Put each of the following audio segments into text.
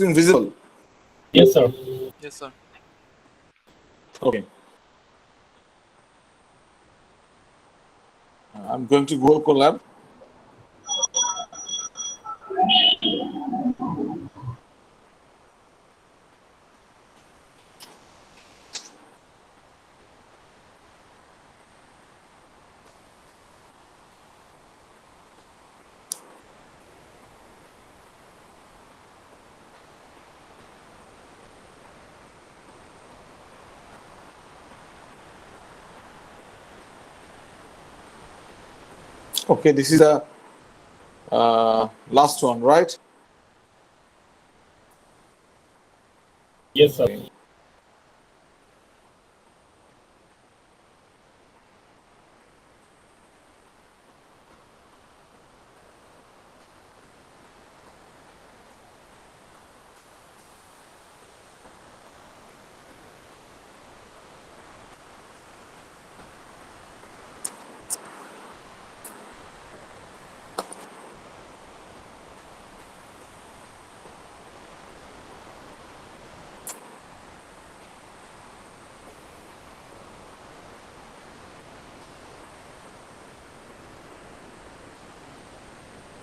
screen visible? Yes, sir. Yes, sir. Okay. I'm going to Google Colab. Okay, this is the last one, right? Yes, sir. Okay.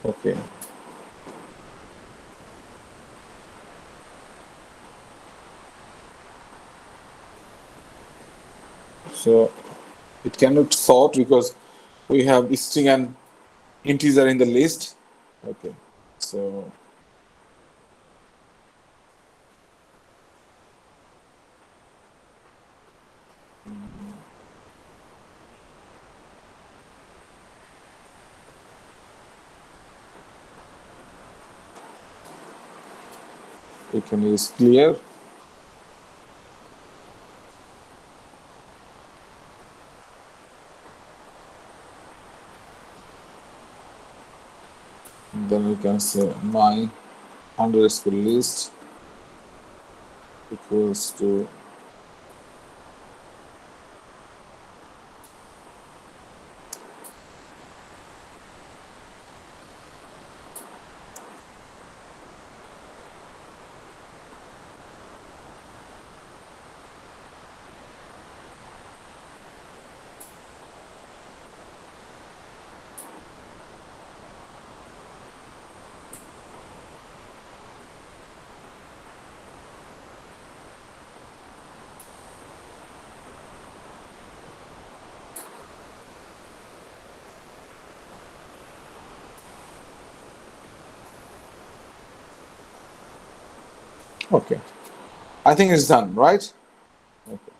Okay. So it cannot sort because we have string and integer in the list. Okay. So we can use clear. Then we can say my underscore list equals to okay. I think it's done, right? Okay.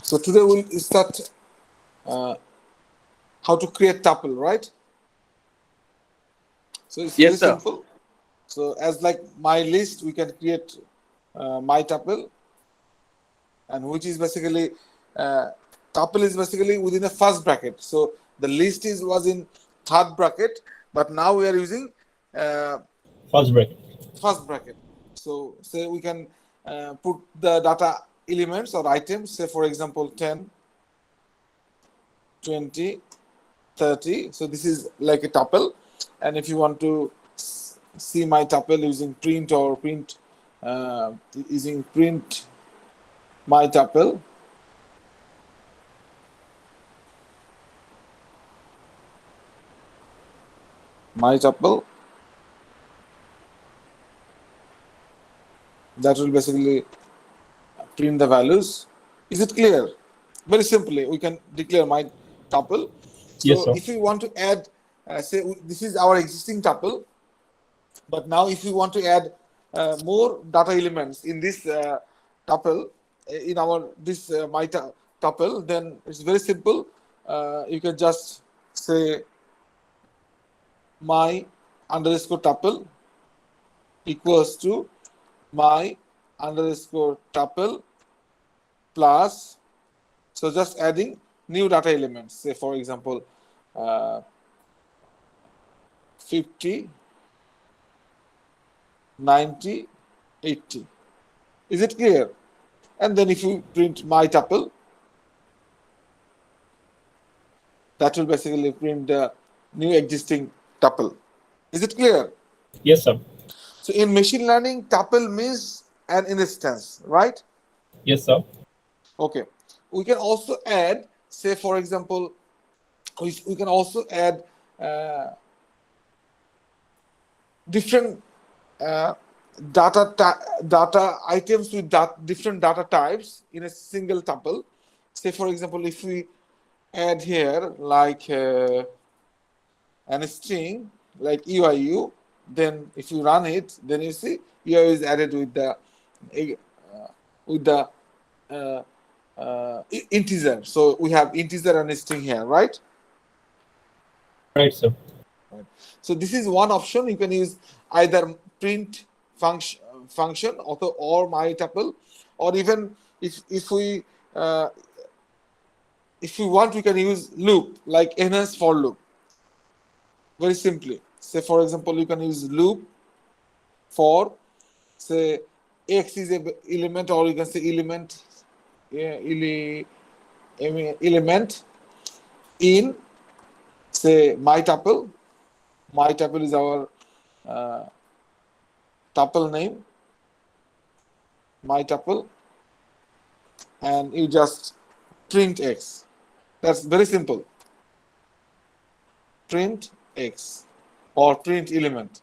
So today we'll start how to create tuple, right? So it's very Yes, sir. simple. So as like my list, we can create my tuple, and which is basically tuple is basically within a first bracket. So the list is was in third bracket, but now we are using uh, First bracket. first bracket. So say we can put the data elements or items, say for example 10, 20, 30. So this is like a tuple, and if you want to see my tuple using print or print using print my tuple, that will basically print the values. Is it clear? Very simply, we can declare my tuple. Yes, So sir. if we want to add, say this is our existing tuple, but now if we want to add more data elements in this tuple, in our this my tuple, then it's very simple. You can just say my underscore tuple equals to my underscore tuple plus, so just adding new data elements, say for example 50, 90, 80. Is it clear? And then if you print my tuple, that will basically print the new existing tuple. Is it clear? Yes, sir. So in machine learning, tuple means an instance, right? Yes, sir. Okay. We can also add, say for example, we can also add uh, different uh, data items with different data types in a single tuple. Say for example, if we add here like an string like UIU, then if you run it, then you see UIU is added with the uh, integer. So we have integer and string here, right? Right, sir. Right. So this is one option. You can use either print function or my tuple, or even uh, if we want, we can use loop like enhance for loop. Very simply, say for example, you can use loop for say x is a element, or you can say element in say my tuple. My tuple is our uh, tuple name, my tuple, and you just print x. That's very simple. Print x or print element.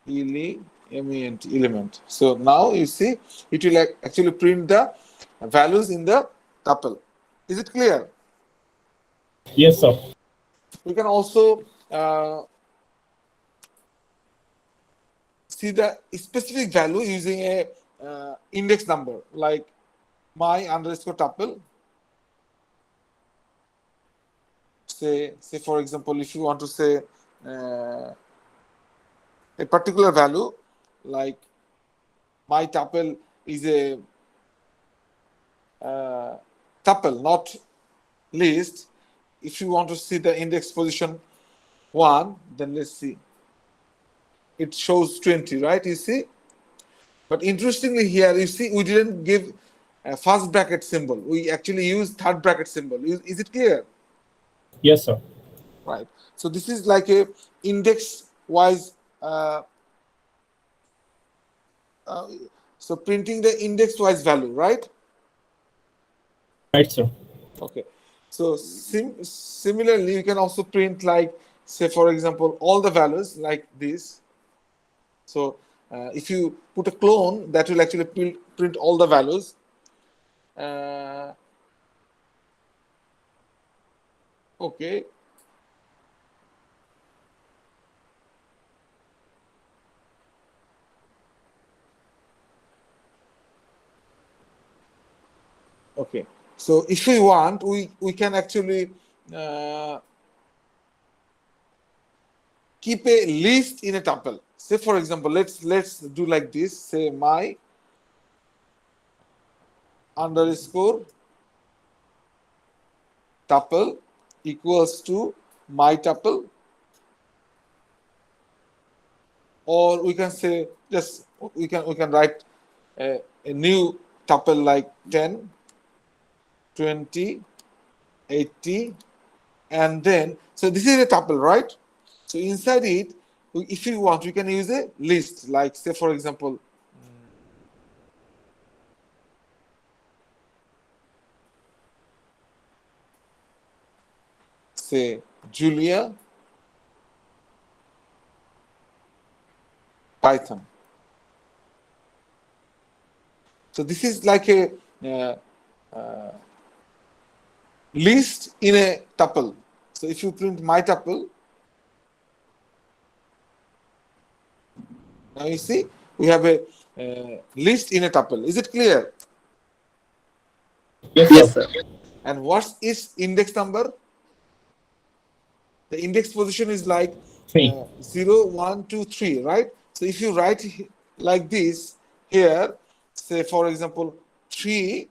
Element. So now you see it will actually print the values in the tuple. Is it clear? Yes, sir. We can also see the specific value using a index number like my underscore tuple. Say for example, if you want to say uh, a particular value like my tuple is a tuple, not list. If you want to see the index position 1, then let's see. It shows 20, right? You see? But interestingly here, you see, we didn't give a first bracket symbol. We actually use third bracket symbol. Is it clear? Yes, sir. Right. So this is like a index wise. Uh, so printing the index wise value, right? Right, sir. Okay. So similarly, you can also print like, say for example, all the values like this. So if you put a clone, that will actually print all the values. Uh, okay. Okay. So if we want, we can actually uh, keep a list in a tuple. Say for example, let's do like this. Say my underscore tuple equals to my tuple, or we can say just we can write a new tuple like 10, 20, 80, and then so this is a tuple, right? So inside it, if you want, we can use a list like say for example, say Julia Python. So this is like a uh, list in a tuple. So if you print my tuple, now you see we have a list in a tuple. Is it clear? Yes, Yes, sir. sir. And what's its index number? The index position is like 3. 0, 1, 2, 3, right? So if you write like this here, say for example 3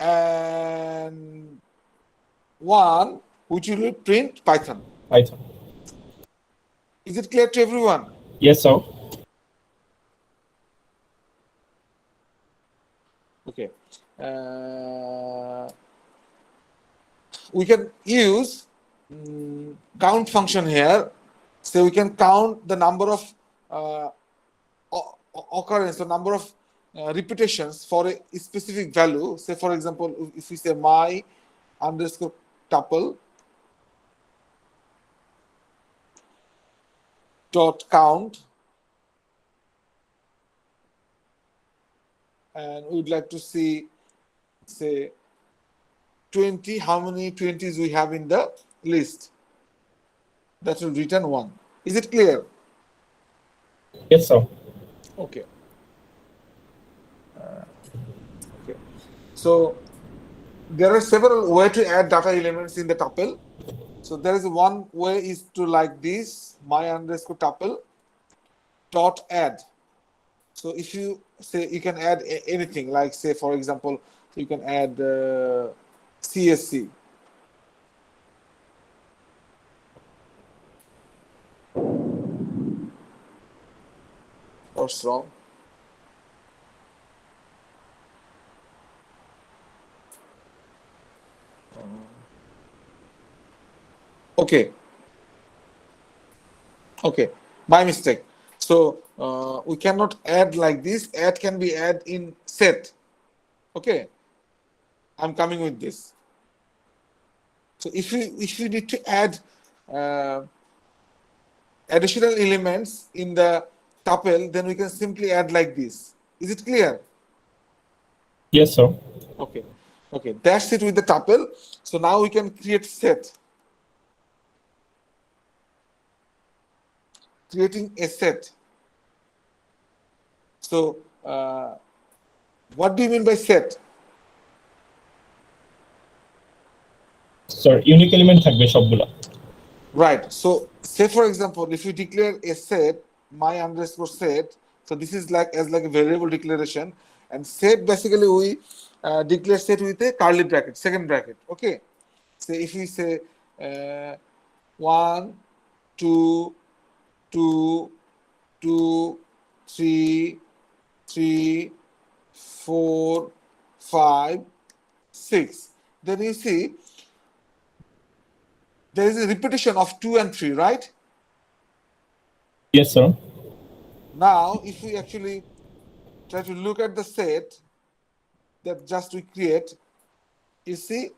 and 1, which will print Python. Python. Is it clear to everyone? Yes, sir. Okay. We can use count function here. So we can count the number of occurrence or number of repetitions for a specific value. Say for example, if we say my underscore tuple dot count, and we'd like to see, say, 20, how many 20s we have in the list. That will return 1. Is it clear? Yes, sir. Okay. Okay. So there are several ways to add data elements in the tuple. So there is one way is to like this, my underscore tuple dot add. So if you say you can add anything, like say for example, you can add CSC. What's wrong? Okay. Okay. My mistake. So we cannot add like this. Add can be add in set. Okay. I'm coming with this. So if you need to add uh, additional elements in the tuple, then we can simply add like this. Is it clear? Yes, sir. Okay. Okay. That's it with the tuple. So now we can create set. Creating a set. So what do you mean by set? Sir, unique element থাকবে সবগুলা. Right. So say for example, if you declare a set, my underscore set, so this is like as like a variable declaration, and set basically we declare set with a curly bracket, second bracket. Okay. So if we say 1, 2, 2, 2, 3, 3, 4, 5, 6, then you see there is a repetition of 2 and 3, right? Yes, sir. Now, if we actually try to look at the set that just we create, you see,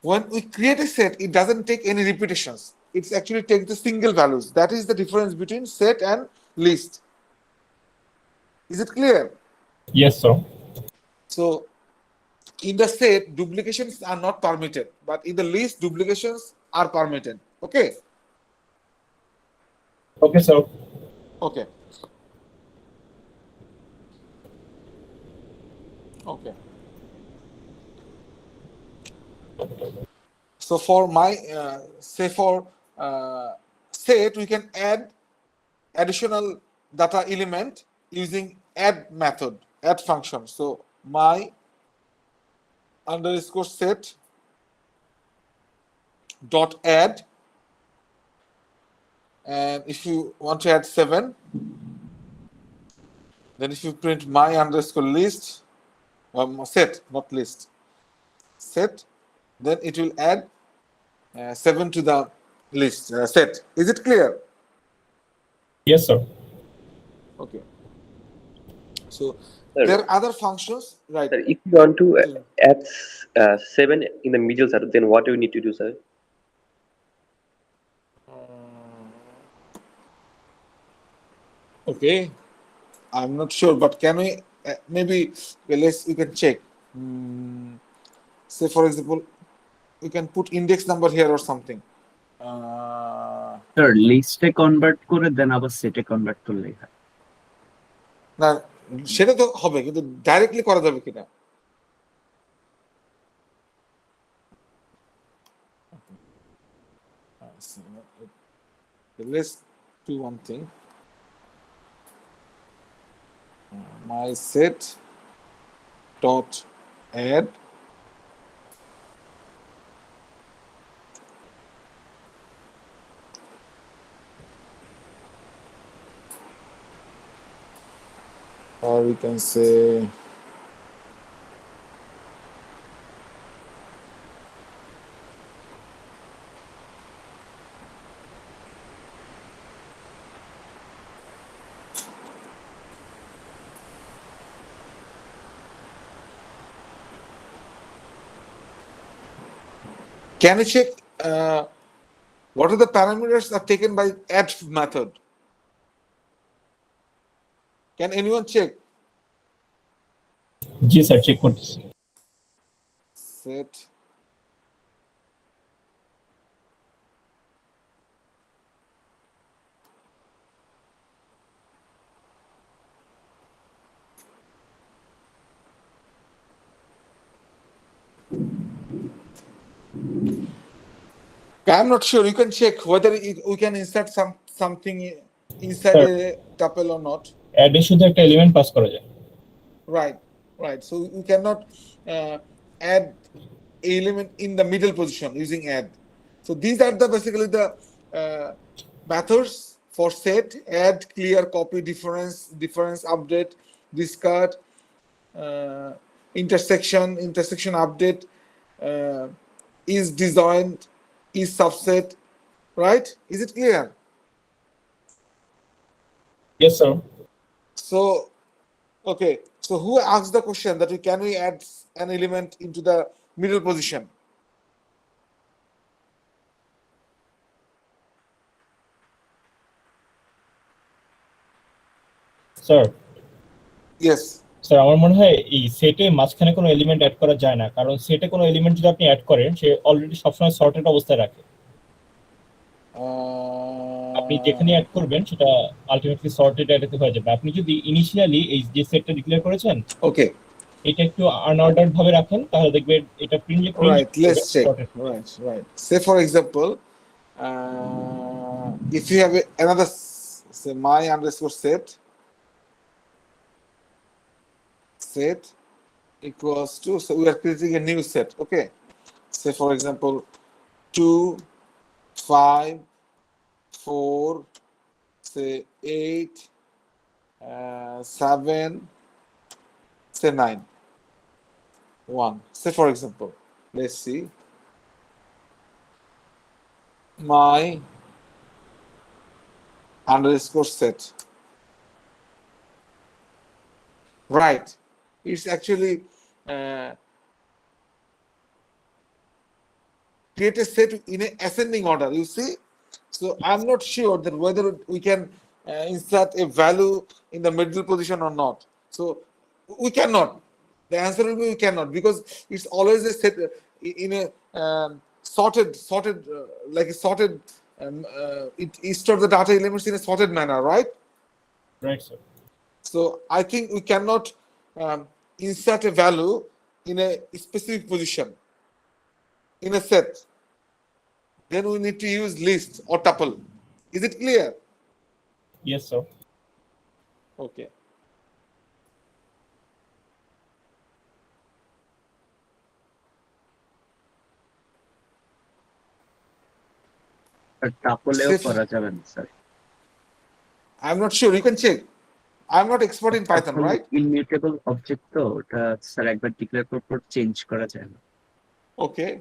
when we create a set, it doesn't take any repetitions. It's actually takes the single values. That is the difference between set and list. Is it clear? Yes, sir. So, in the set, duplications are not permitted, but in the list, duplications are permitted. Okay? Okay, sir. Okay. Okay. So for my say for set, we can add additional data element using add method, add function. So my underscore set dot add, and if you want to add 7, then if you print my underscore list, set, not list, set, then it will add 7 to the list set. Is it clear? Yes, sir. Okay. So Sir, there are other functions, right? sir, if you want to add 7 in the middle, sir, then what do you need to do, sir? Okay, I'm not sure, but can we maybe we can check. Say for example, we can put index number here or something. Sir লিস্টে convert করে দেন আবার সেটে convert করলেই হয় না সেটা তো হবে, কিন্তু ডাইরেক্টলি করা যাবে কিনা? Let's do one thing. My set dot add or we can say Can you check what are the parameters are taken by add method? Can anyone check? জি স্যার চেক করতেছি। Set I'm not sure. You can check whether we can insert something inside Sir. a tuple or not. অ্যাডে শুধু একটা element pass করা যায়। Right, right. So we cannot add element in the middle position using add. So these are the basically the methods for set: add, clear, copy, difference, update, discard, intersection update, is disjoint, is subset. Right? Is it clear? Yes sir. So, okay. So who asked the question that can we add an element into the middle position? Sir Yes. Sir আমার মনে হয় এই সেটে মাঝখানে কোনো element add করা যায় না, কারণ সেটে কোনো এলিমেন্ট যদি আপনি অ্যাড করেন সে অলরেডি সবসময় সর্টেড অবস্থায় রাখে। আপনি যেখানে অ্যাড করবেন সেটা আলটিমেটলি সর্টেড অ্যাডেতে হয়ে যাবে। আপনি যদি ইনিশিয়ালি এই যে সেটটা ডিক্লেয়ার করেছেন Okay. এটা একটু আনঅর্ডার্ড ভাবে রাখেন তাহলে দেখবেন এটা print Right. Let's check. Sorted. Right. Say for example, if you have another say my underscore set equals to, so we are creating a new set. Okay. Say for example 2, 5, 4, say 8, 7, say 9, 1. Say for example, let's see. My underscore set. Right. It's actually create a set in an ascending order. You see? So I'm not sure that whether we can insert a value in the middle position or not. So we cannot. The answer will be we cannot, because it's always a set in a sorted, like a sorted. It stores the data elements in a sorted manner, right? Right sir. So I think we cannot insert a value in a specific position in a set. Then we need to use list or tuple. Is it clear? Yes sir. Okay. টাপলেও করা যাবে না sir. I'm not sure. You can check. I'm not expert in Python, right? Immutable object তো ওটা sir একবার declare করার পর change করা যায় না। Okay.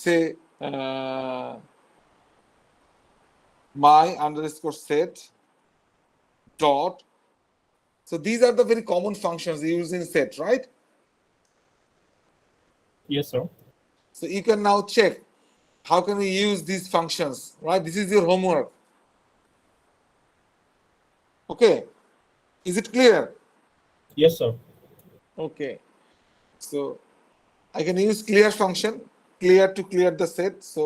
Say my underscore set dot. So these are the very common functions used in set, right? Yes sir. So you can now check how can we use these functions, right? This is your homework. Okay. Is it clear? Yes sir. Okay. So I can use clear function, clear to clear the set. So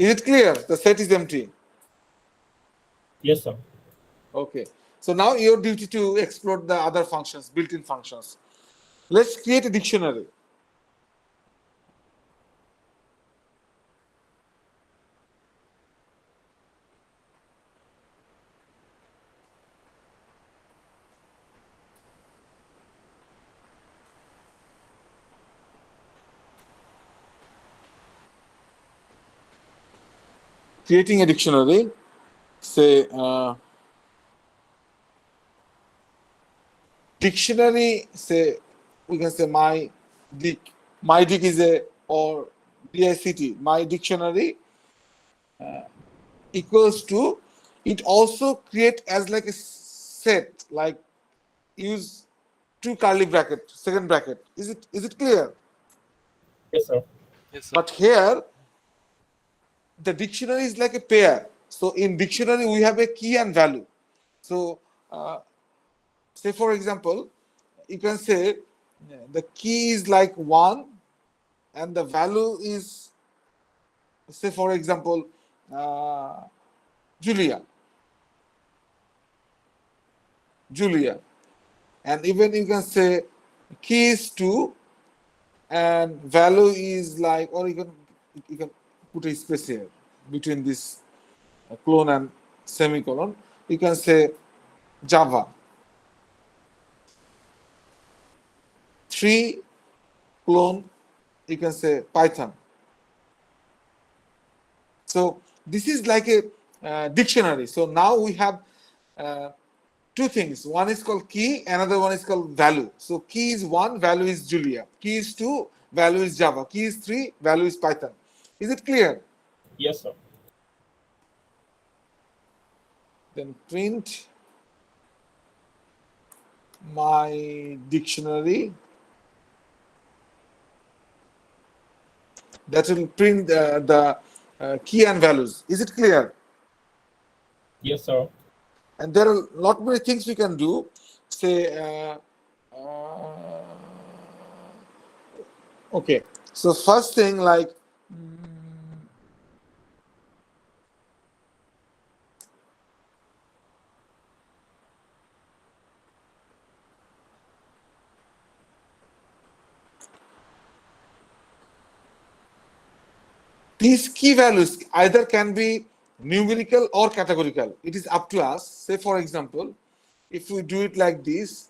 is it clear? The set is empty. Yes sir. Okay. So now your duty to explore the other functions, built-in functions. Let's create a dictionary. Creating a dictionary, say dictionary, say we can say my dic. My dic is a, or DICT, my dictionary equals to, it also create as like a set, like use two curly bracket, second bracket. Is it clear? Yes, sir. Yes, sir. But here the dictionary is like a pair. So in dictionary we have a key and value. So say for example, you can say the key is like 1 and the value is, say for example, uh, Julia. Julia. And even you can say key is 2 and value is like, or you can put a space here between this clone and semicolon. You can say Java. 3 clone, you can say Python. So this is like a dictionary. So now we have two things. One is called key, another one is called value. So key is 1, value is Julia. Key is 2, value is Java. Key is 3, value is Python. Is it clear? Yes, sir. Then print my dictionary. That will print the key and values. Is it clear? Yes, sir. And there are a lot many things we can do. Say, okay. So first thing, like these key values either can be numerical or categorical. It is up to us. Say for example, if we do it like this,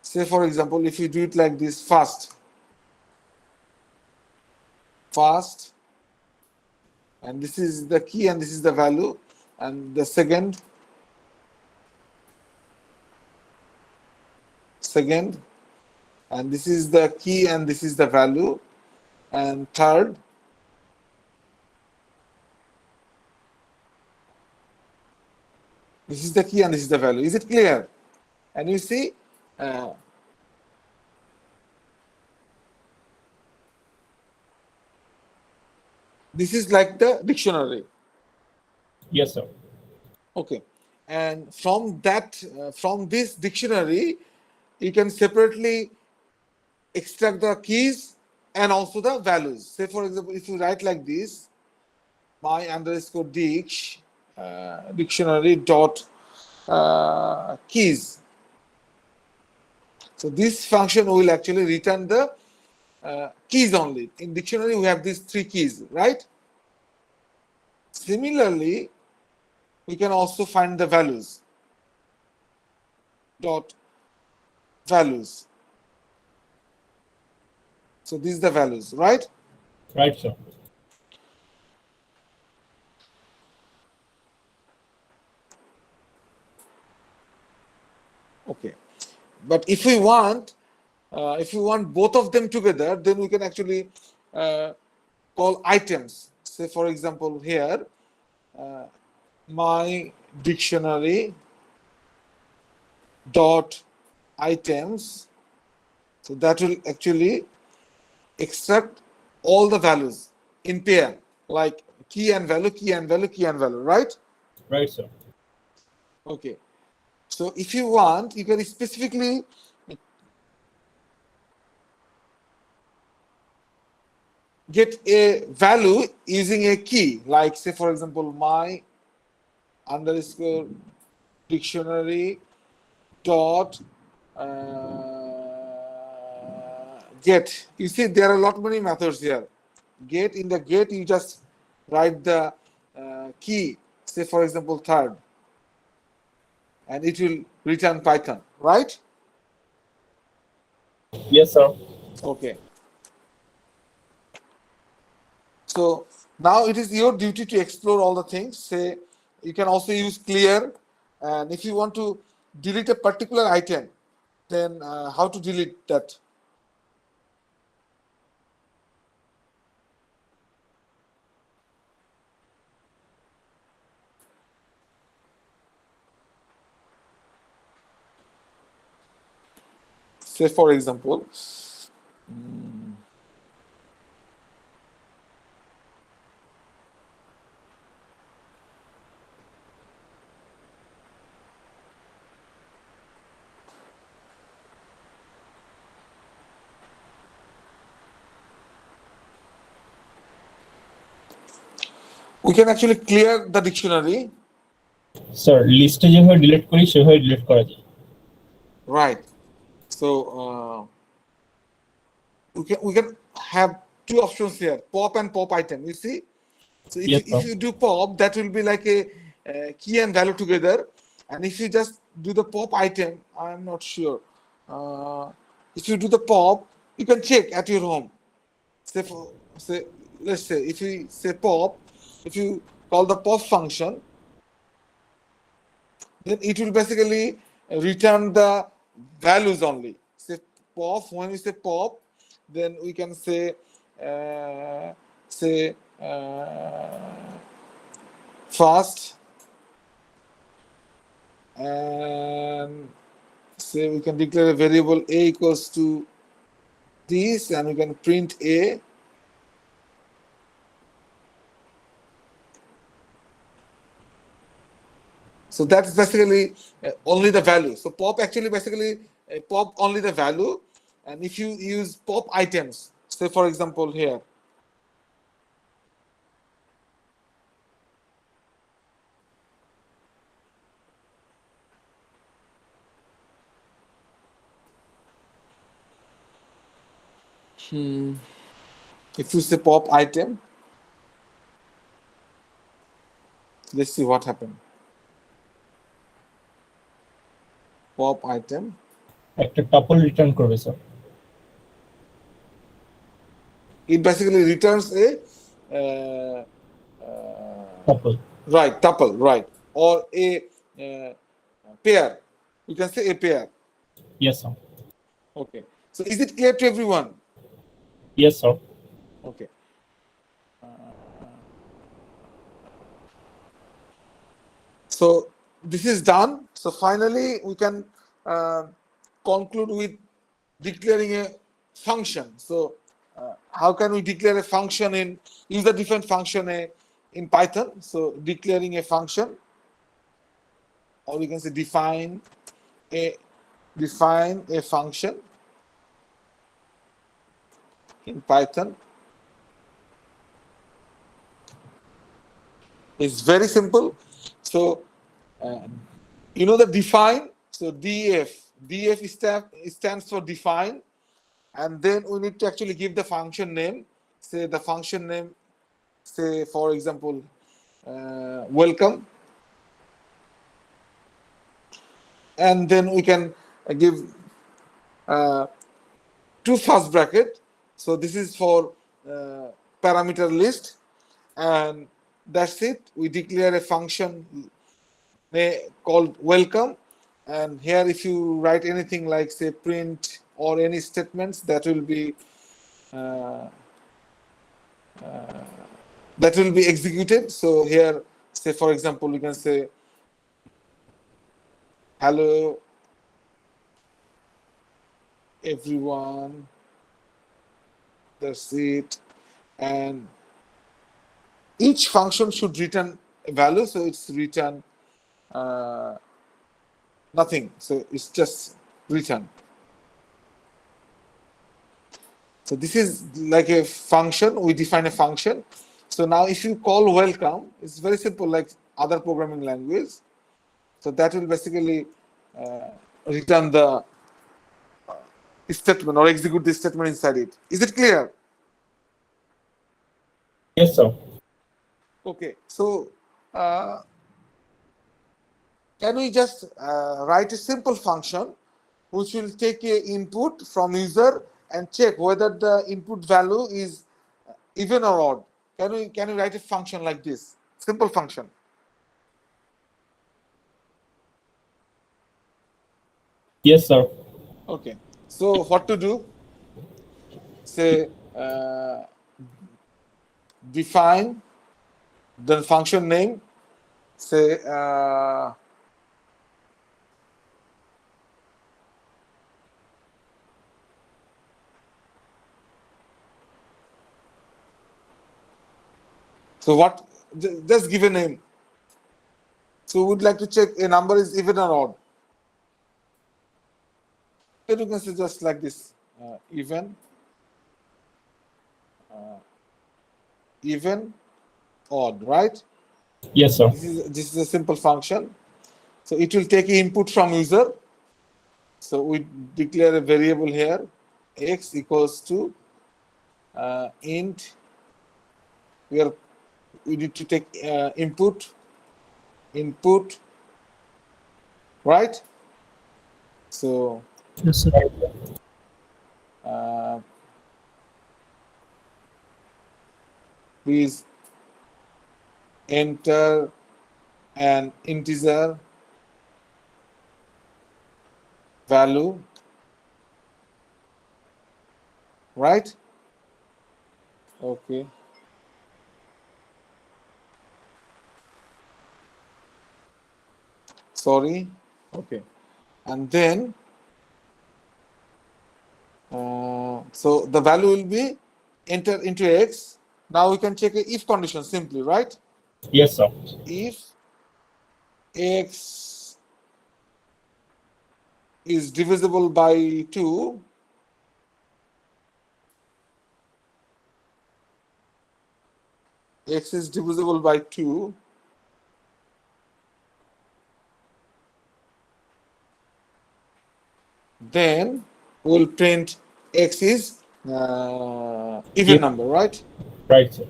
say for example, if you do it like this, fast, and this is the key and this is the value, and the second, and this is the key and this is the value, and third, this is the key and this is the value. Is it clear? And you see, this is like the dictionary. Yes, sir. Okay. And from that, from this dictionary, you can separately extract the keys and also the values. Say for example, if you write like this, my underscore dictionary dot keys. So this function will actually return the keys only. In dictionary, we have these 3 keys, right? Similarly, we can also find the values. Dot values. So these are the values, right? Right, sir. Okay. But if we want both of them together, then we can actually call items. Say for example here, my dictionary dot items. So that will actually extract all the values in pair, like key and value, key and value, key and value, right? Right, sir. Okay. So if you want, you can specifically get a value using a key, like say for example, my underscore dictionary dot get. You see, there are a lot many methods here. Get, in the get, you just write the key, say for example, third, and it will return Python, right? Yes, sir. Okay. So now it is your duty to explore all the things. Say you can also use clear, and if you want to delete a particular item, then how to delete that? say for example, we can actually clear the dictionary. Sir লিস্টে যেভাবে delete করি সেভাবে delete করা যায়। Right. So we can have two options here, pop and pop item. You see, so if, Yes, if sir. you do pop, that will be like a key and value together. And if you just do the pop item, I'm not sure. If you do the pop, you can check at your home. Say, let's say if you say pop, if you call the pop function, then it will basically return the values only. Say pop, when we say pop, then we can say fast, and say we can declare a variable a equals to this, and we can print a. So that's basically only the value. So pop actually basically pop only the value. And if you use pop items, say for example here, if you say pop item, let's see what happened. Pop item. একটা tuple return করবে sir. It basically returns a tuple. right tuple, right, or a pair. You can say a pair. Yes sir. Okay. So is it clear to everyone? Yes sir. Okay. So this is done. So finally, we can conclude with declaring a function. So how can we declare a function use a different function in Python? So declaring a function, or we can say define a function in Python. It's very simple. So you know the define. So df stands for define, and then we need to actually give the function name. Say the function name, say for example welcome, and then we can give two first bracket. So this is for parameter list, and that's it. We declare a function called welcome, and here if you write anything like say print or any statements, that will be executed. So here, say for example, we can say hello everyone, that's it, and each function should return a value. So it's return nothing, so it's just return. So this is like a function. We define a function. So now if you call welcome, it's very simple, like other programming language. So that will basically return the statement or execute the statement inside it. Is it clear? Yes sir. Okay. So can we just write a simple function which will take a input from user and check whether the input value is even or odd? Can we write a function like this? Simple function. Yes sir. Okay. So what to do? Say define the function name. Say So what? Just give a name. So we'd like to check a number is even or odd. Then you can say just like this, even, even, odd, right? Yes, sir. This is a simple function. So it will take input from user. So we declare a variable here, x equals to int. We need to take input, right? So Yes, sir. please enter an integer value, right? Okay. Sorry. Okay. And then, so the value will be enter into x. Now we can check a if condition simply, right? Yes, sir. If x is divisible by 2, x is divisible by 2, then we'll print x is even number, right? Right, sir.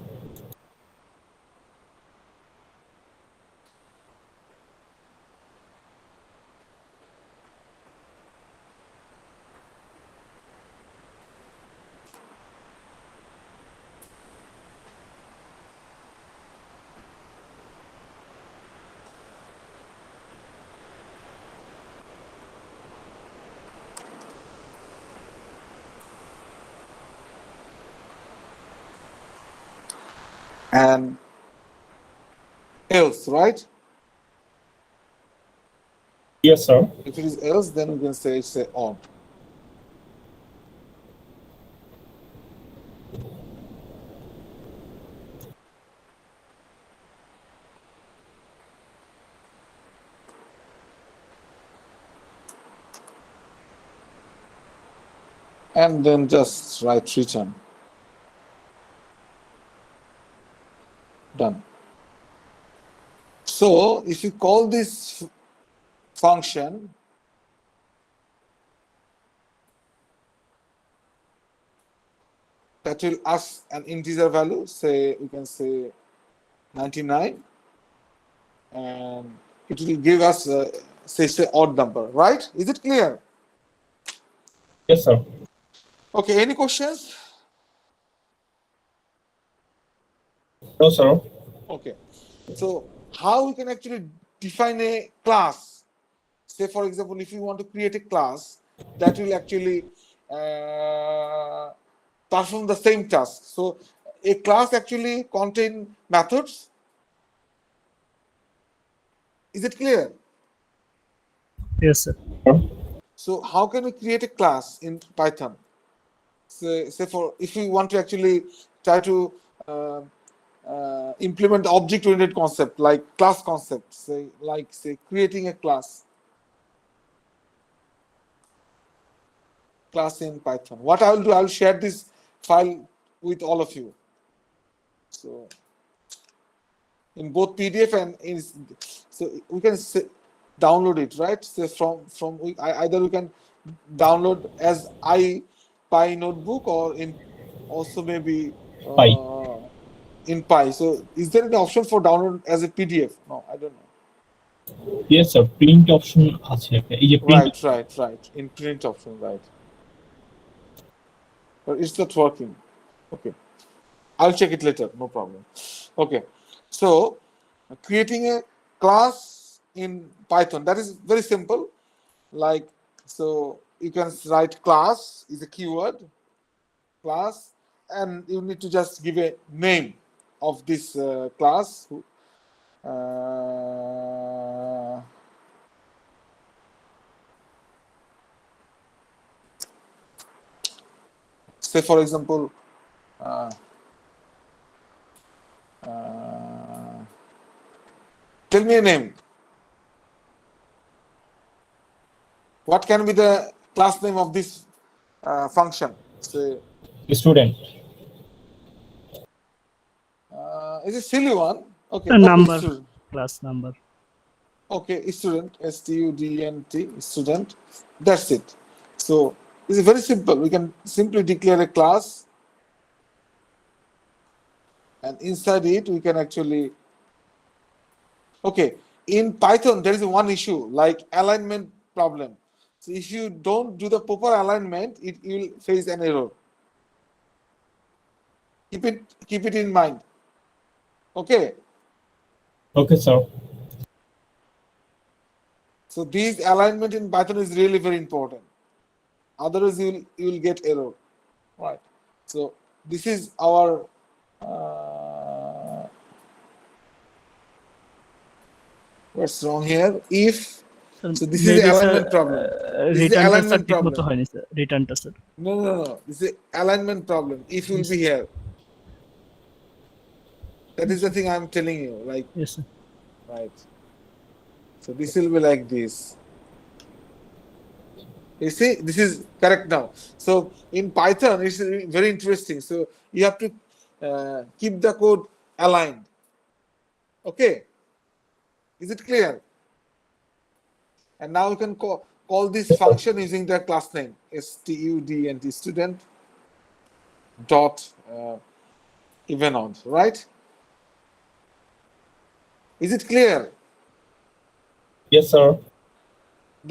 And else, right? Yes, sir. If it is else, then we can say it's a odd. And then just write return. Done. So if you call this function, that will ask an integer value, say we can say 99, and it will give us say odd number, right? Is it clear? Yes, sir. Okay, any questions? No, sir. Okay, so how we can actually define a class? Say for example, if you want to create a class that will actually perform the same task. So a class actually contain methods. Is it clear? Yes, sir. So how can we create a class in Python? Say for if we want to actually try to implement object-oriented concept like class concept, say creating a class in Python. What I will do, I will share this file with all of you. So in both PDF and in, so we can download it, right? So from either we can download as Py notebook or in also maybe Pi. in Pi. So is there an option for download as a PDF? No, I don't know. Yes, sir. Print option আছে একটা এই যে print Right. In print option, right. But it's not working. Okay. I'll check it later, no problem. Okay. So creating a class in Python, that is very simple. Like, so you can write class is a keyword, class, and you need to just give a name of this class. Say for example, Tell me a name. What can be the class name of this function? Say, Student. it's a silly one. Okay, A okay, number, student. class number. Okay, student, student, student. That's it. So it's very simple. We can simply declare a class, and inside it we can actually. Okay, in Python there is one issue like alignment problem. So if you don't do the proper alignment, it will face an error. Keep it in mind. Okay. Okay, sir. So this alignment in Python is really very important. Otherwise, you will get error, right? So this is our what's wrong here? If Sir, so, this is the maybe alignment sir, problem. This is the রিটার্নটা sir alignment ঠিক মতো problem. হয়নি sir, রিটার্নটা sir. No. This is the alignment problem. If you will be here, that is the thing I'm telling you. Like, Yes, sir. right. So this will be like this. You see, this is correct now. So in Python, it's very interesting. So you have to keep the code aligned. Okay. Is it clear? And now you can call this function using the class name student student dot even odd, right? Is it clear? Yes, sir.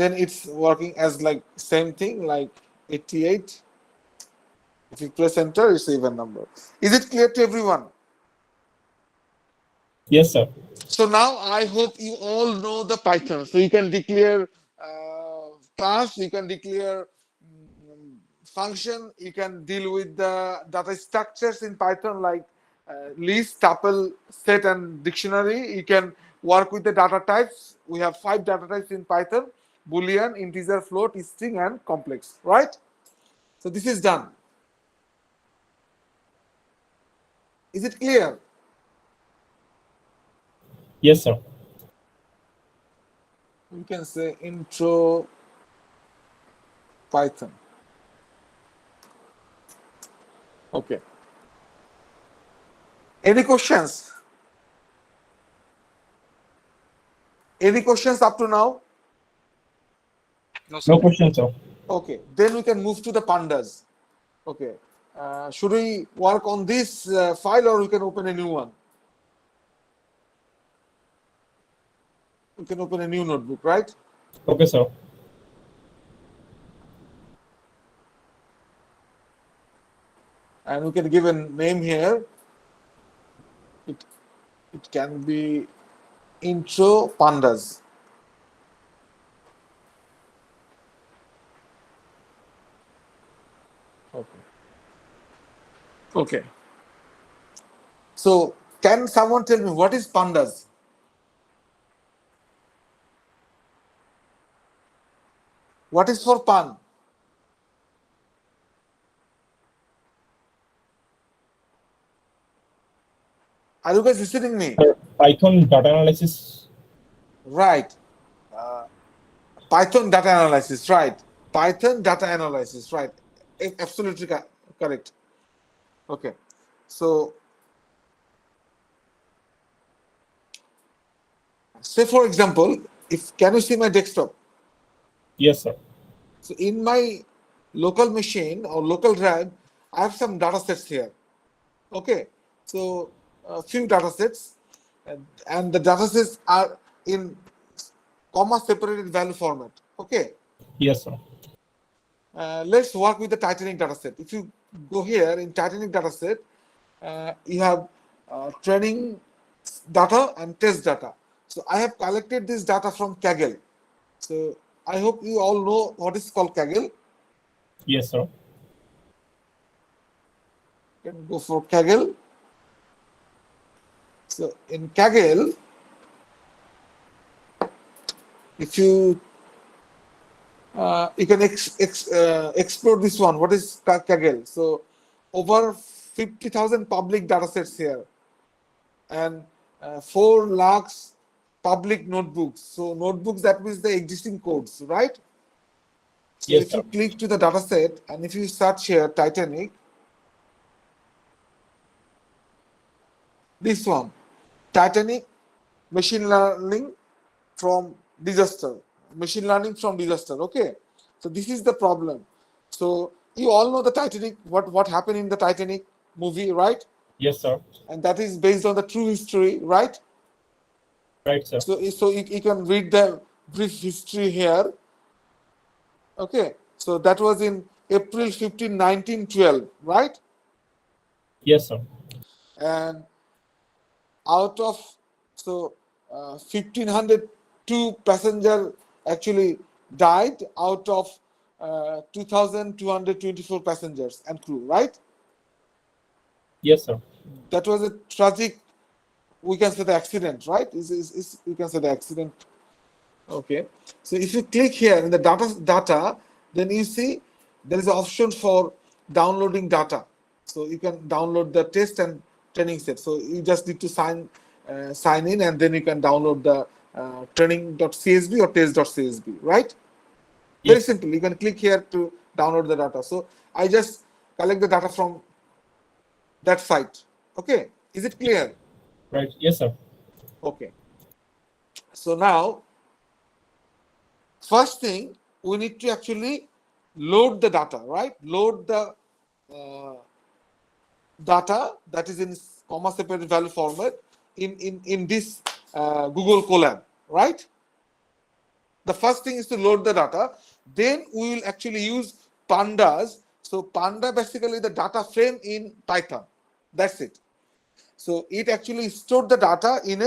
Then it's working as like same thing like 88. If you press enter, it's even number. Is it clear to everyone? Yes, sir. So now I hope you all know the Python. So you can declare class, you can declare function, you can deal with the data structures in Python like list, tuple, set, and dictionary. You can work with the data types. We have 5 data types in Python: Boolean, integer, float, string, and complex. Right? So this is done. Is it clear? Yes, sir. We can say intro Python. Okay. Any questions? Any questions up to now? No questions, sir. Okay. Then we can move to the pandas. Okay. Should we work on this file or we can open a new one? We can open a new notebook, right? Okay, sir. And we can give a name here. It can be intro pandas. Okay. So can someone tell me what is pandas? What is for pan? Are you guys listening me? Sir, Python data analysis. Right. Python data analysis, right. Python data analysis, right. Absolutely correct. Okay. So, say for example, can you see my desktop? Yes, sir. So in my local machine or local drive, I have some data sets here. Okay. So a few data sets and the data sets are in comma separated value format. Okay. Yes, sir. Let's work with the Titanic dataset. If you go here in Titanic dataset, you have training data and test data. So I have collected this data from Kaggle. So I hope you all know what is called Kaggle. Yes, sir. You can go for Kaggle. So in Kaggle, if you can explore this one. What is Kaggle? So over 50,000 public data sets here. and 4 lakhs public notebooks. So notebooks, that means the existing codes, right? So Yes, if sir. you click to the data set and if you search here Titanic, this one, Titanic machine learning from disaster, okay. So this is the problem. So you all know the Titanic, what happened in the Titanic movie, right? Yes, sir. And that is based on the true history, right? Right, sir. So you can read the brief history here. Okay, so that was in April 15, 1912, right? Yes, sir. And out of, so 1502 passenger actually died out of 2224 passengers and crew, right? Yes, sir. That was a tragic, we can say the accident, right? We can say the accident. Okay, so if you click here in the data, then you see there is an option for downloading data. So you can download the test and training set. So you just need to sign in, and then you can download the training.csv or test.csv, right? Very Yes. simple. You can click here to download the data. So I just collect the data from that site. Okay, is it clear? Right. Yes, sir. Okay. So now, first thing, we need to actually load the data, right? Load the data that is in comma separated value format in this Google Colab, right? The first thing is to load the data. Then we will actually use pandas. So panda basically the data frame in Python. That's it. So it actually stored the data in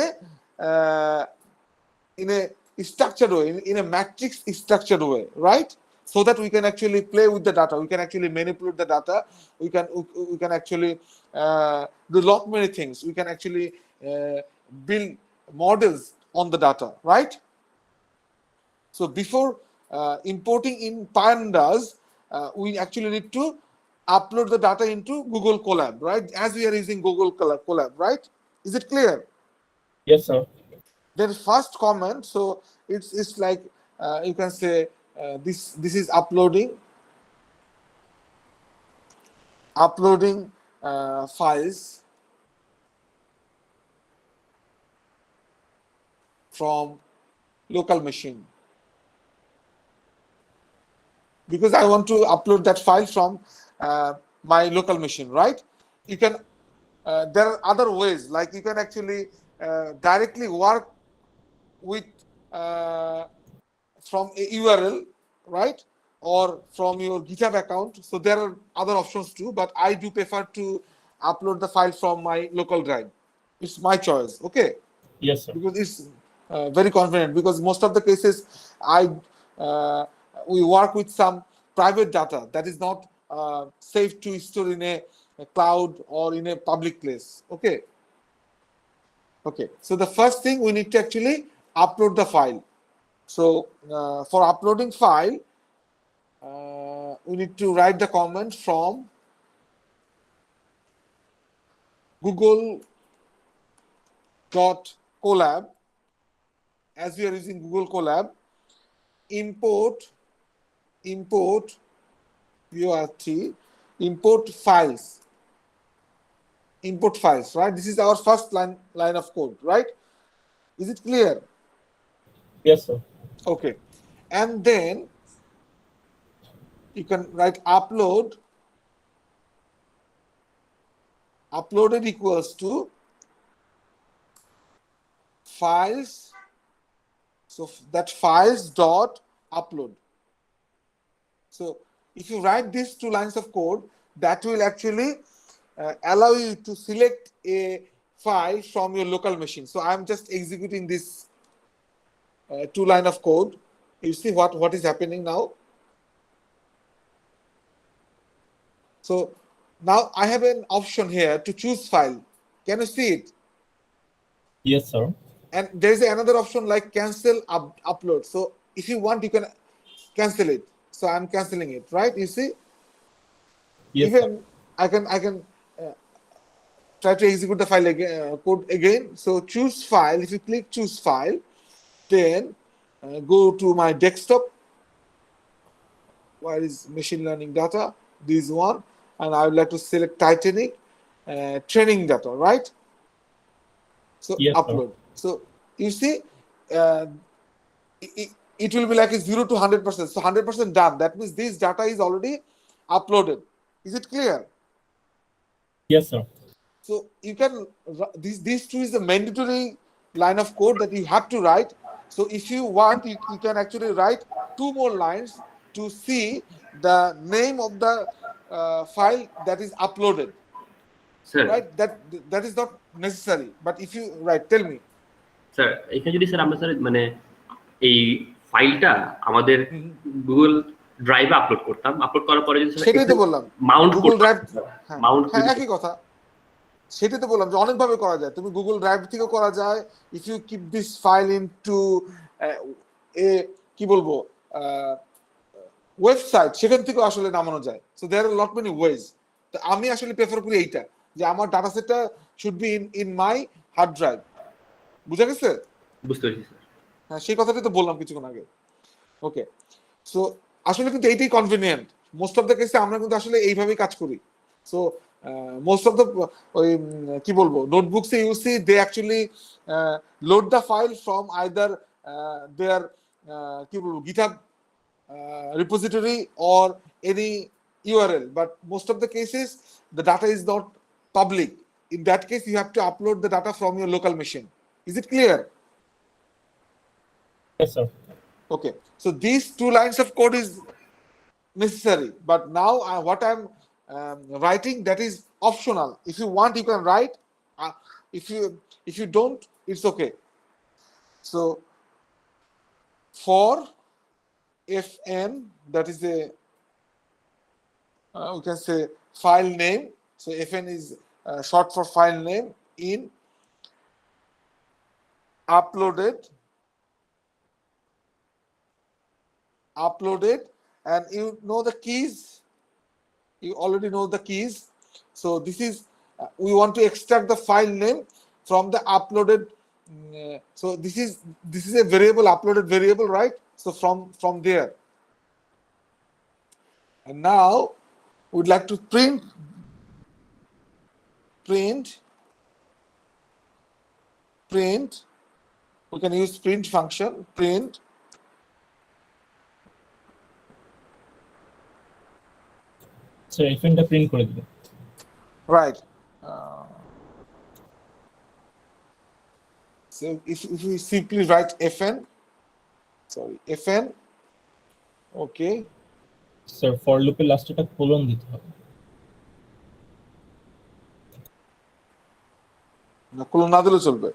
a structured way, in a matrix structured way, right? So that we can actually play with the data, we can actually manipulate the data, we can actually do lot many things. We can actually build models on the data, right? So before importing in pandas, we actually need to upload the data into Google Colab, right? As we are using Google Colab, right? Is it clear? Yes, sir. Then first comment, so it's like you can say this is uploading files from local machine, because I want to upload that file from my local machine, right? You can there are other ways, like you can actually directly work with from a URL, right? Or from your GitHub account. So there are other options too, but I do prefer to upload the file from my local drive. It's my choice, okay? Yes, sir. Because it's very convenient. Because most of the cases, uh, we work with some private data that is not safe to store in a cloud or in a public place. Okay. Okay. So the first thing, we need to actually upload the file. So for uploading file, we need to write the comment from google.colab. As we are using Google Colab, import URT, import files, right? This is our first line of code, right? Is it clear? Yes, sir. Okay. And then you can write uploaded equals to files. So that files dot upload. So if you write these 2 lines of code, that will actually allow you to select a file from your local machine. So I'm just executing this 2 line of code. You see what is happening now. So now I have an option here to choose file. Can you see it? Yes, sir. And there is another option like cancel upload. So if you want, you can cancel it. So I'm canceling it, right? You see? Yes, sir. Even I can try to execute the file again, code again. So choose file. If you click choose file, then go to my desktop. Where is machine learning data? This one, and I would like to select Titanic training data, right? So Yes, sir. upload. So you see, it will be like a 0 to 100%. So 100% done. That means this data is already uploaded. Is it clear? Yes, sir. So you can, these two is the mandatory line of code that you have to write. So if you want, you can actually write 2 more lines to see the name of the file that is uploaded, sir right? That is not necessary. But if you write, tell me. Sir এখানে যদি sir আমরা sir মানে এই ফাইলটা আমাদের Google ড্রাইভে upload করতাম, upload করার পরে যদি স্যার সেটাই তো বললাম, মাউন্ট গুগল ড্রাইভ। মাউন্ট হ্যাঁ, একই কথা। সেটাই তো বললাম যে অনেকভাবে করা যায়। তুমি গুগল ড্রাইভ থেকেও করা যায়। If you keep this file into a কি বলবো ওয়েবসাইট, সেখান থেকেও আসলে নামানো যায়। So there are lot many ways. তো আমি আসলে প্রেফার করি এইটা, যে আমার ডাটা সেটটা should be in my hard drive. বুঝা গেছে? বুঝতে পেরেছি স্যার। হ্যাঁ, সেই কথাটাই তো বললাম কিছুক্ষণ আগে। ওকে, সো আসলে কিন্তু এইটাই কনভিনিয়েন্ট। মোস্ট অফ দ্য কেসে আমরা কিন্তু আসলে এইভাবেই কাজ করি। সো most of the ওই কি বলবো নোটবুকসে you see they actually load the file from either there কি বলবো GitHub repository or any URL, but most of the cases the data is not public. In that case you have to upload the data from your local machine. Is it clear? Yes, sir. Okay, so these 2 lines of code is necessary, but now what I'm writing, that is optional. If you want, you can write. If you don't, it's okay. So for fn, that is a we can say file name. So fn is short for file name in uploaded, and you know the keys. You already know the keys. So this is we want to extract the file name from the uploaded. So this is a variable, uploaded variable, right? So from there, and now we'd like to print. We can use print function. Print So fnটা print করে দিবেন। right. So if we simply write fn, okay. Sir for লুপের লাস্টে একটা colon দিতে হবে। না, colon না দিলে চলবে।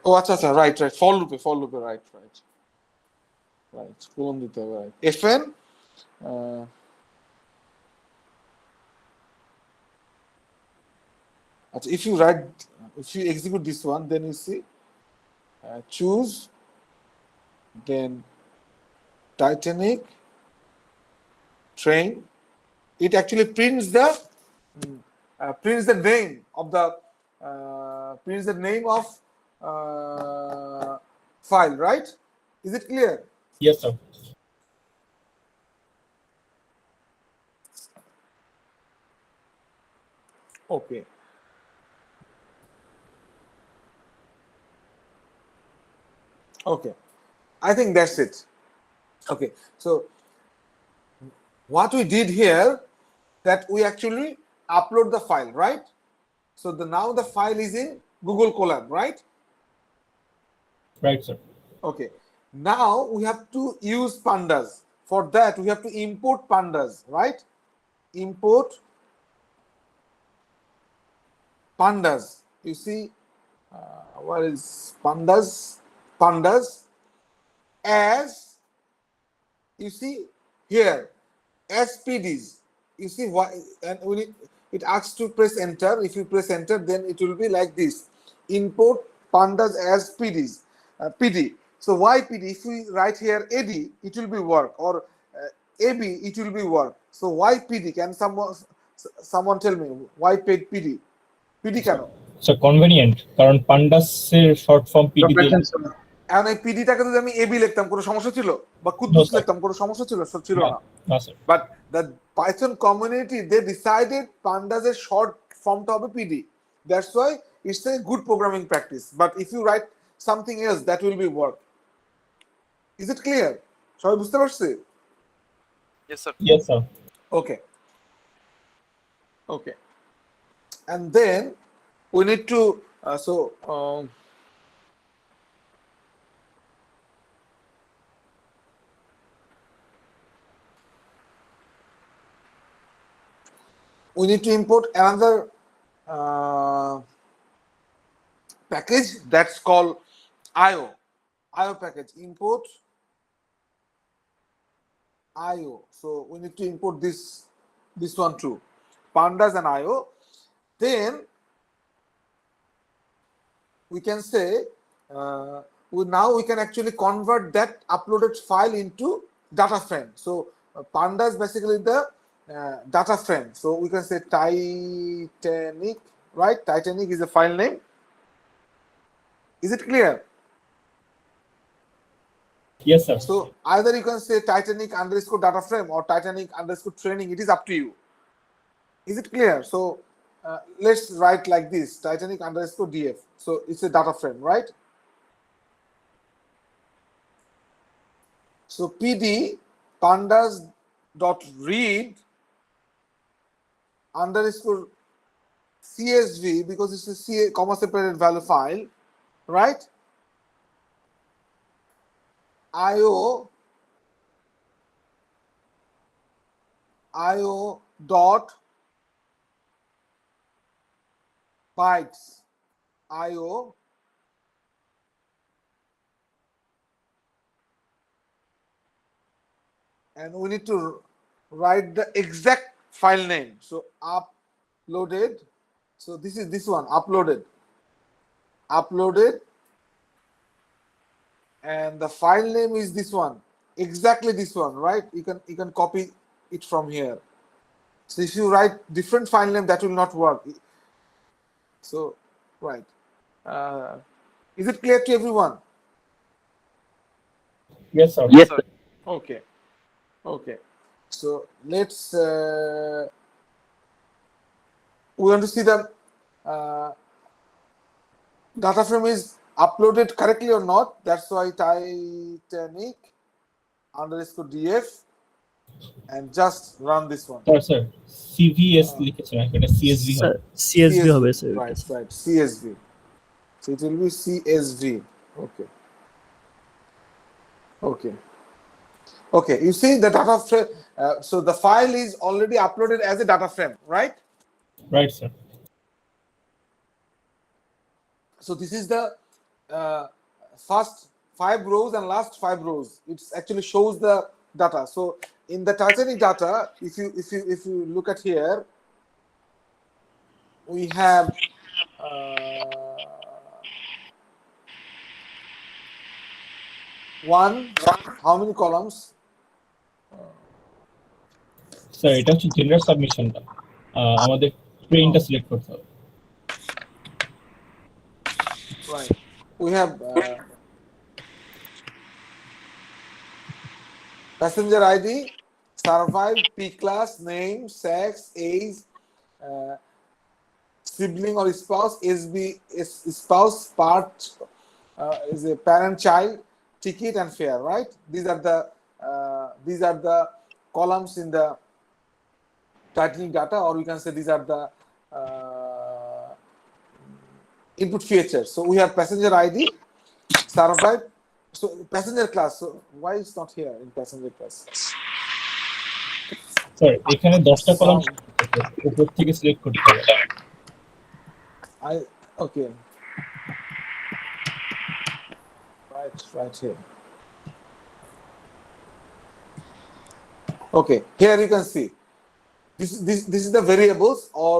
ও আচ্ছা, রাইট, ফর লুপে, রাইট, কোলন দিতে হবে, রাইট। fn আচ্ছা, if you execute this one, then you see choose, then Titanic train. It actually prints the name of the file, right? Is it clear? Yes, sir. Okay. Okay, I think that's it. Okay, so what we did here, that we actually upload the file, right? So now the file is in Google Colab, right? Right, sir. Okay, now we have to use pandas. For that we have to import pandas, right? Import pandas. You see, what is pandas? As you see here, SPDs. You see why, and when it asks to press enter. If you press enter, then it will be like this: import pandas as PDs. PD. So why PD? If we write here AD, it will be work, or AB, it will be work. So why PD? Can someone tell me why PD? PD কেন? So convenient কারণ pandas এর short form PD দিয়ে এখন এই পিডিটাকে যদি আমি AB লিখতাম কোনো সমস্যা ছিল, বা No, কুদ্দুস sir. লিখতাম কোনো সমস্যা ছিল? ছিল না। না sir But the Python community, they decided pandas এর short form টা হবে PD. That's why it's a good programming practice. But if you write something else, that will be work. Is it clear? সবাই বুঝতে পারছে? Yes, sir. yes sir Okay. Okay. And then we need to we need to import another package that's called IO package. Import IO. So we need to import this one too, pandas and IO. Then we can say now we can actually convert that uploaded file into data frame. So pandas basically the data frame. So we can say Titanic, right? Titanic is a file name. Is it clear? yes sir So either you can say Titanic underscore data frame or Titanic underscore training. It is up to you. Is it clear? So let's write like this: Titanic underscore DF. So it's a data frame, right? So PD pandas dot read underscore CSV, because it's a comma separated value file, right? IO dot bytes IO and we need to write the exact file name. So uploaded. So this is this one, uploaded, and the file name is this one, exactly this one, right? You can copy it from here. So if you write different file name, that will not work. So right, is it clear to everyone? yes sir Yes, sir. Okay. So let's we want to see the data frame is uploaded correctly or not. That's why Titanic underscore DF and just run this one. sir CVS লিখেছেন এটা CSV sir হবে CSV হবে sir Right, CSV. So it will be CSV. Okay, you see the data frame. So the file is already uploaded as a data frame, right? right sir So this is the first 5 rows and last 5 rows. It actually shows the data. So in the Titanic data, if you look at here, we have how many columns? Sir এটা হচ্ছে general সাবমিশনটা আমাদের প্রিন্টটা select করতে হবে Right. We have passenger ID, survive, P class, name, sex, age, sibling or spouse, SB is spouse, part is a parent child, ticket and fare, right? These are the columns in the Titanic data, or we can say these are the input features. So we have passenger ID, survive, so passenger class. So why it's not here in passenger class? Sir এখানে 10টা column উপর থেকে select করতে হবে Okay. Right here. Okay, here you can see this is the variables, or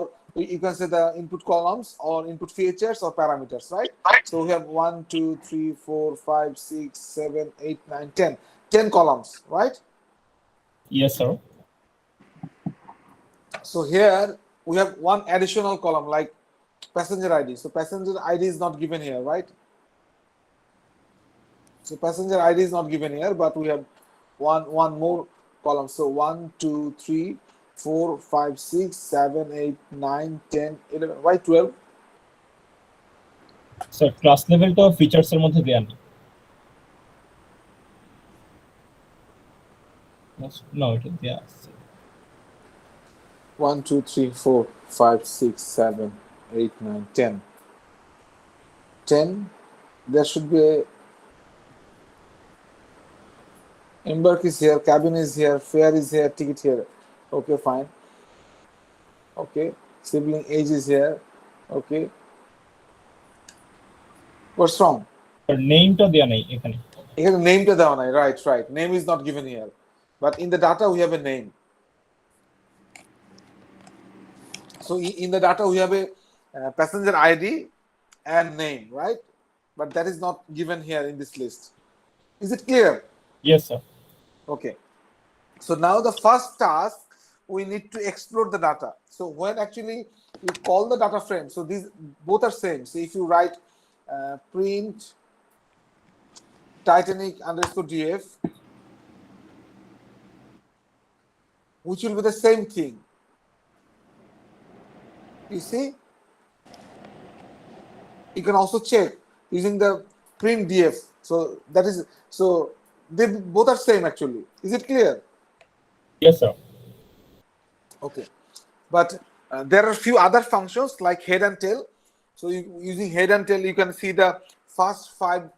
you can say the input columns or input features or parameters, right? So we have 1, 2, 3, 4, 5, 6, 7, 8, 9, 10. 10 columns, right? yes sir So here we have one additional column like passenger ID. So passenger ID is not given here, right? So passenger ID is not given here, but we have one more column. So 1, 2, 3, 4, 5, 6, 7, 8, 9, 10, 11. Why 12? Sir class লেভেলটা features এর মধ্যে দেয়া নেই। না এটা দেয়া আছে। 1, 2, 3, 4, 5, 6, 7, 8, 9, 10. 10. There should be a embark is here, cabin is here, fare is here, ticket here. Okay, fine. Okay, sibling age is here. Okay. What's wrong? Sir নেমটা দেয়া নেই এখানে। Here name to the one, right. Name is not given here. But in the data we have a name. So in the data we have a passenger ID and name, right? But that is not given here in this list. Is it clear? Yes sir. Okay. So now the first task, we need to explore the data. So when actually you call the data frame, so these both are same. So if you write print Titanic underscore DF, which will be the same thing. You see? You can also check using the print DF. So that is, so they both are same actually. Is it clear? Yes sir. Okay. But there are a few other functions like head and tail. So using head and tail, you can see the first 5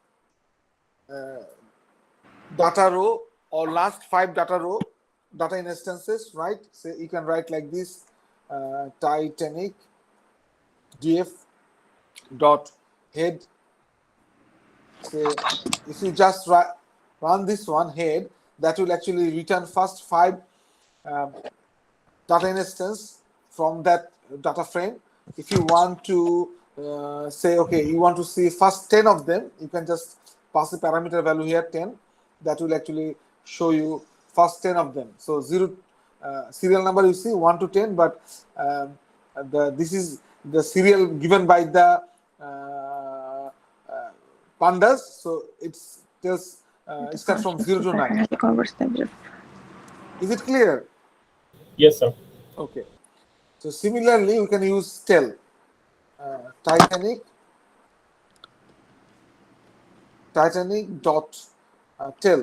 data row or last 5 data instances, right? So you can write like this, Titanic df dot head. So if you just run this one head, that will actually return first 5 data instance from that data frame. If you want to say, okay, you want to see first 10 of them, you can just pass the parameter value here 10. That will actually show you first 10 of them. So serial number you see 1 to 10, but this is the serial given by the pandas. So it starts from 0 to 9. Is it clear? Yes sir. Okay. So similarly, we can use tail. Titanic dot tail.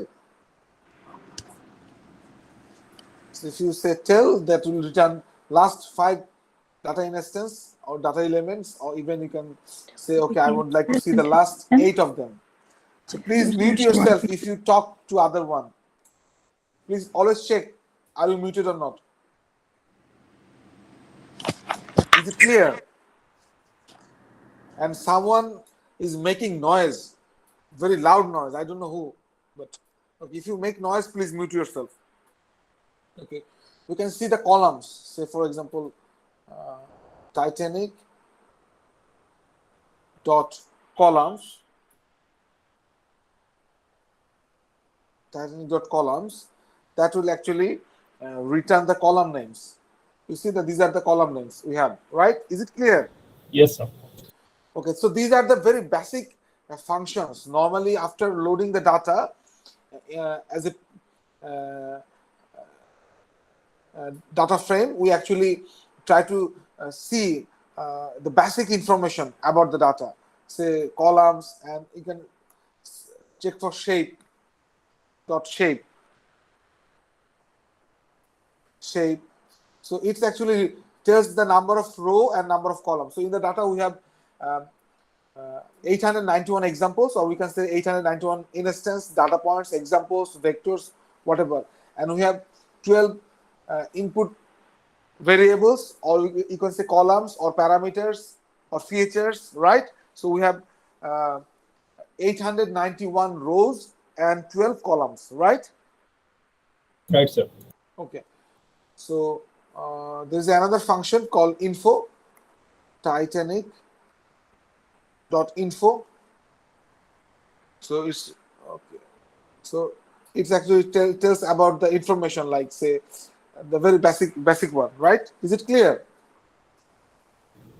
So if you say tail, that will return last 5 data instance or data elements, or even you can say, okay, I would like to see the last 8 of them. So please mute yourself if you talk to other one. Please always check, are you muted or not? Is it clear? And someone is making noise, very loud noise. I don't know who, but okay, if you make noise, please mute yourself. Okay, you can see the columns. Say, for example, Titanic dot columns. Titanic dot columns. That will actually return the column names. You see that these are the column names we have, right? Is it clear? Yes sir. Okay, so these are the very basic functions. Normally, after loading the data as a data frame, we actually try to see the basic information about the data, say columns, and you can check for shape. So it's actually tells the number of row and number of columns. So in the data we have 891 examples, or we can say 891 instance, data points, examples, vectors, whatever. And we have 12 input variables, or you can say columns or parameters or features, right? So we have 891 rows and 12 columns, right? Right sir. Okay. So there's another function called info, Titanic dot info. So it's okay. So it's actually tells about the information, like say the very basic one, right? Is it clear?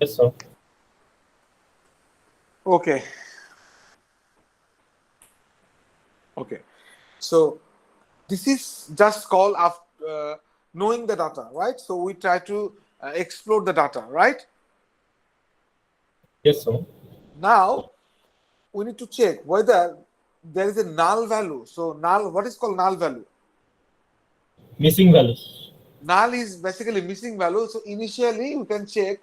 Yes sir. Okay. Okay. So this is just called after knowing the data, right? So we try to explore the data, right? Yes, sir. Now we need to check whether there is a null value. So null, what is called null value? Missing values. Null is basically missing value. So initially we can check.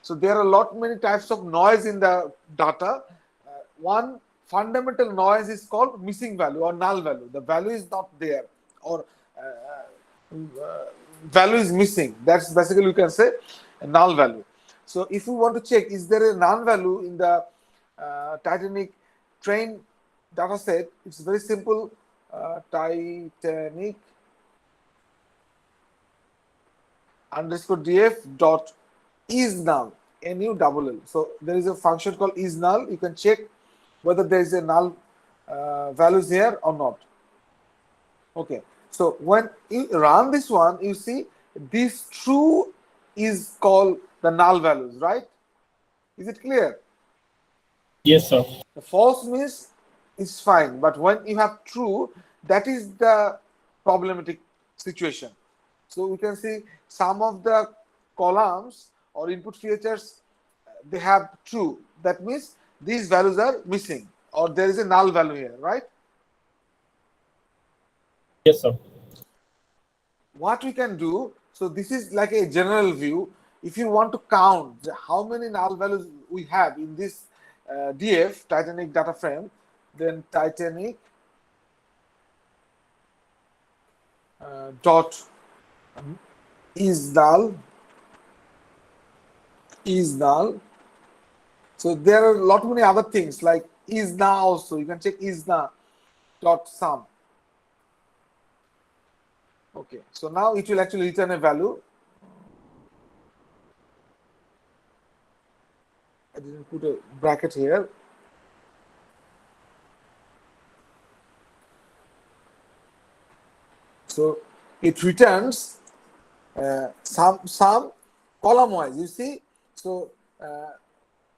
So there are a lot many types of noise in the data. One fundamental noise is called missing value or null value. The value is not there, or value is missing. That's basically you can say a null value. So if you want to check is there a null value in the Titanic train data set, it's very simple. Titanic underscore df dot is null, null. So there is a function called is null. You can check whether there is a null values here or not. Okay, so when you run this one, you see this true is called the null values, right? Is it clear? Yes, sir. The false means is fine, but when you have true, that is the problematic situation. So we can see some of the columns or input features, they have true. That means these values are missing, or there is a null value here, right? Yes, sir. What we can do, so this is like a general view. If you want to count how many null values we have in this DF Titanic data frame, then Titanic dot is null. So there are a lot many other things like is now also. You can check is now dot sum. Okay, so now it will actually return a value. I didn't put a bracket here. So it returns some column wise. You see, so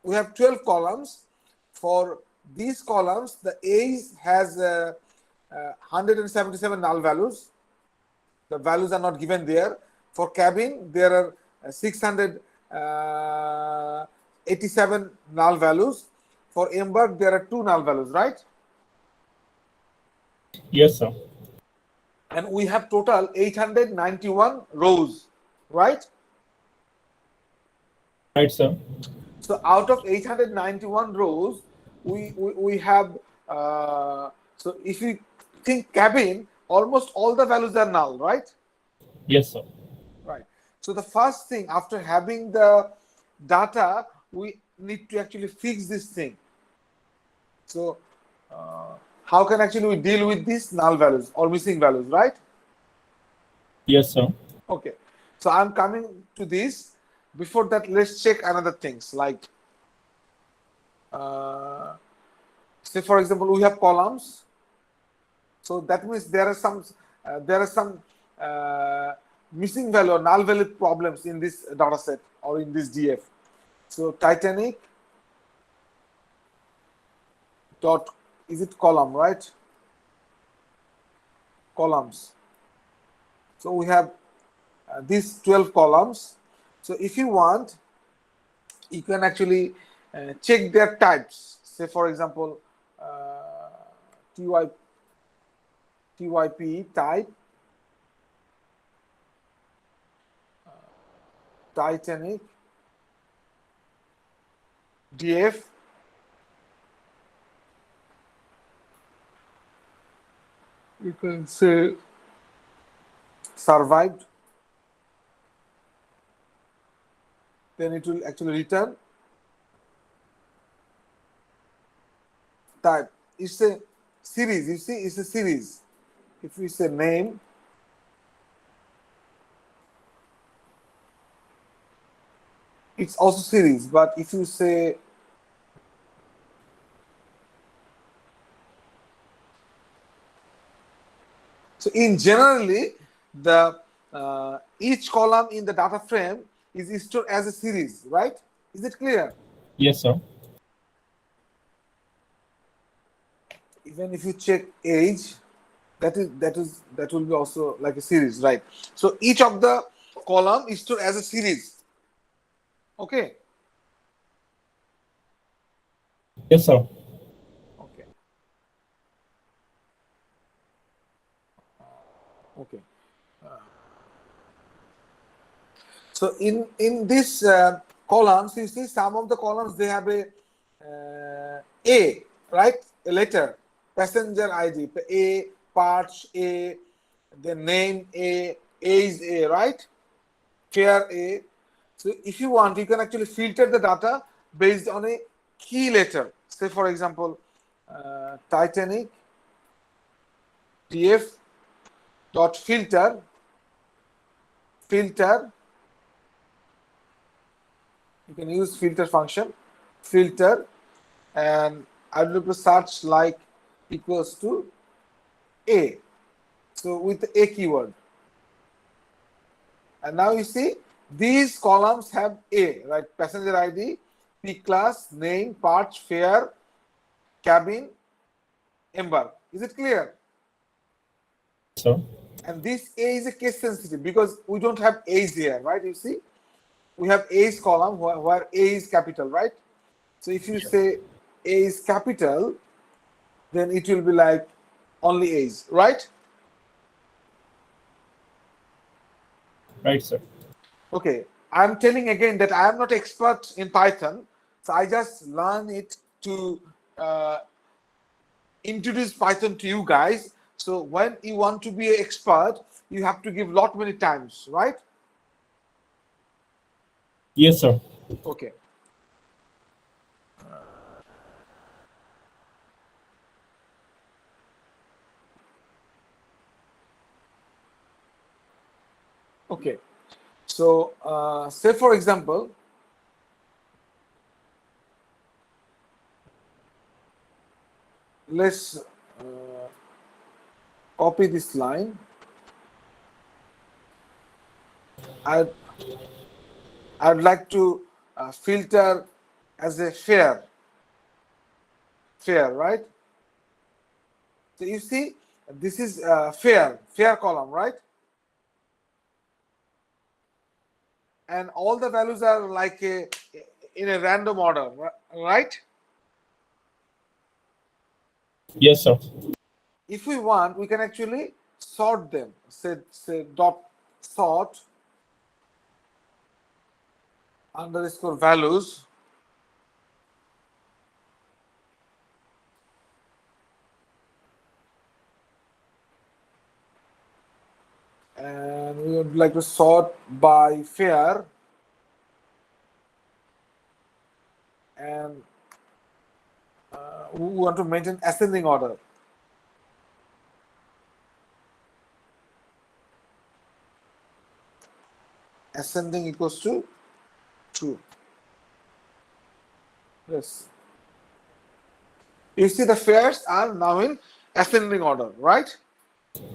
we have 12 columns. For these columns, the A has 177 null values. The values are not given there. For cabin, there are 687 null values. For embark, there are 2 null values, right? Yes, sir. And we have total 891 rows, right? Right, sir. So out of 891 rows, we have, so if you think cabin, almost all the values are null, right? Yes, sir. Right. So the first thing after having the data, we need to actually fix this thing. So how can actually we deal with these null values or missing values, right? Yes, sir. Okay. So I'm coming to this. Before that, let's check another things like, say for example, we have columns. So that means there are some missing value or null value problems in this data set or in this DF. So Titanic dot, is it column, right? Columns. So we have these 12 columns. So if you want, you can actually check their types. Say for example, TYP type, Titanic DF, you can say survived, then it will actually return type. It's a series, you see, it's a series. If we say name, it's also series, but if you say so in generally the each column in the data frame is stored as a series, right? Is it clear? Yes, sir. even if you check age, that will be also like a series, right? So each of the column is stored as a series. Okay. Yes, sir. Okay. Okay. So in this columns, you see some of the columns they have a right, a letter, passenger ID A, parts A, the name A is A, right, fare A. So if you want, you can actually filter the data based on a key letter. Say for example, Titanic TF dot filter. You can use filter function, filter, and I will do search like equals to A. So with the A keyword. And now you see these columns have A, right? Passenger ID, P class, name, parts, fare, cabin, embark. Is it clear? Sir. And this A is a case sensitive because we don't have A's here, right? You see, we have A's column where A is capital, right? So if you say A is capital, then it will be like only A's, right? Right, sir. Okay, I'm telling again that I am not expert in Python, so I just learn it to introduce Python to you guys. So when you want to be an expert, you have to give lot many times, right? Yes, sir. Okay. Okay. So say for example, let's copy this line. I'd like to filter as a fare, right? So you see, this is fare column, right? And all the values are like in a random order, right? Yes, sir. If we want, we can actually sort them. Say dot sort underscore values. And we would like to sort by fare. And we want to maintain ascending order. Ascending equals to true. Yes. You see the fares are now in ascending order, right?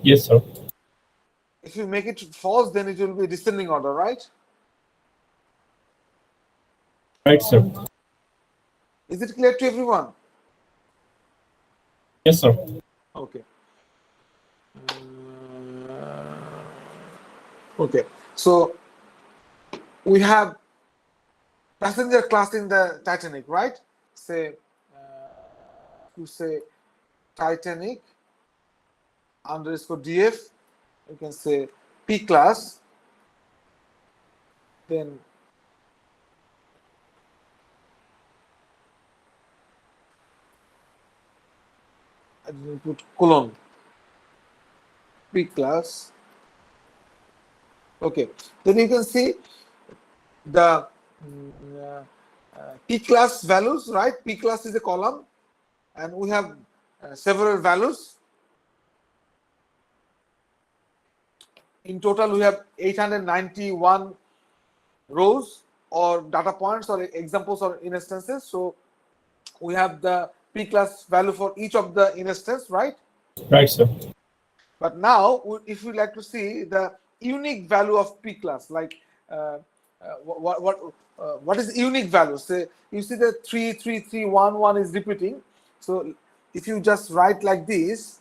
Yes, sir. If you make it false, then it will be descending order, right? Right, sir. Is it clear to everyone? Yes, sir. Okay. Okay. So we have passenger class in the Titanic, right? Say, you say Titanic underscore DF. You can say P class. Then I didn't put colon. P class. Okay. Then you can see the P class values, right? P class is a column, and we have several values. In total, we have 891 rows or data points or examples or instances. So we have the P class value for each of the instance, right? Right, sir. But now, if we like to see the unique value of P class, like what is unique value? Say you see the 33311 is repeating. So if you just write like this,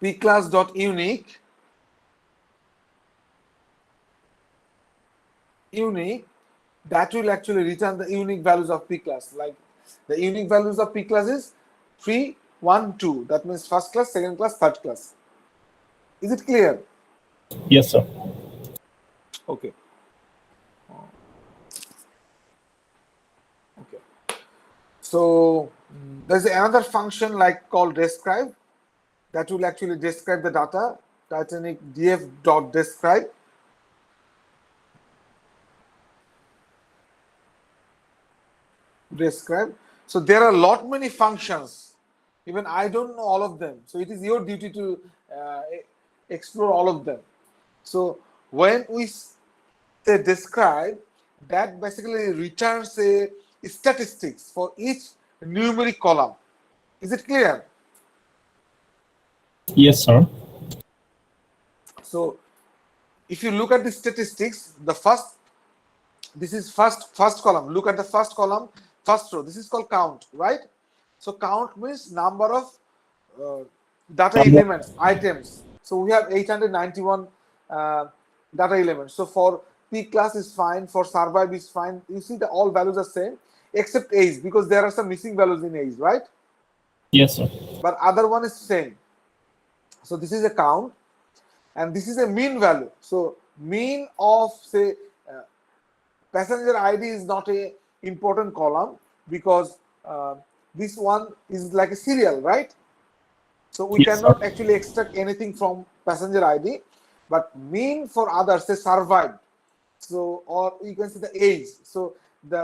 pclass.unique that will actually return the unique values of pclass. Like the unique values of pclass is 3, 1, 2. That means first class, second class, third class. Is it clear? Yes, sir. Okay. Okay. So there's another function like called describe that will actually describe the data. Titanic df.describe. Describe. So there are a lot many functions. Even I don't know all of them. So it is your duty to explore all of them. So when we say describe, that basically returns a statistics for each numeric column. Is it clear? Yes, sir. So if you look at the statistics, the first, this is first column. Look at the first column, first row. This is called count, right? So count means number of data elements, items. So we have 891 data elements. So for p class is fine, for survive is fine. You see the all values are same except age, because there are some missing values in age, right? Yes, sir. But other one is same. So this is a count, and this is a mean value. So mean of say passenger ID is not a important column because this one is like a serial, right? So we Yes, cannot sir. actually extract anything from passenger ID, but mean for others, say survived. So, or you can see the age. So the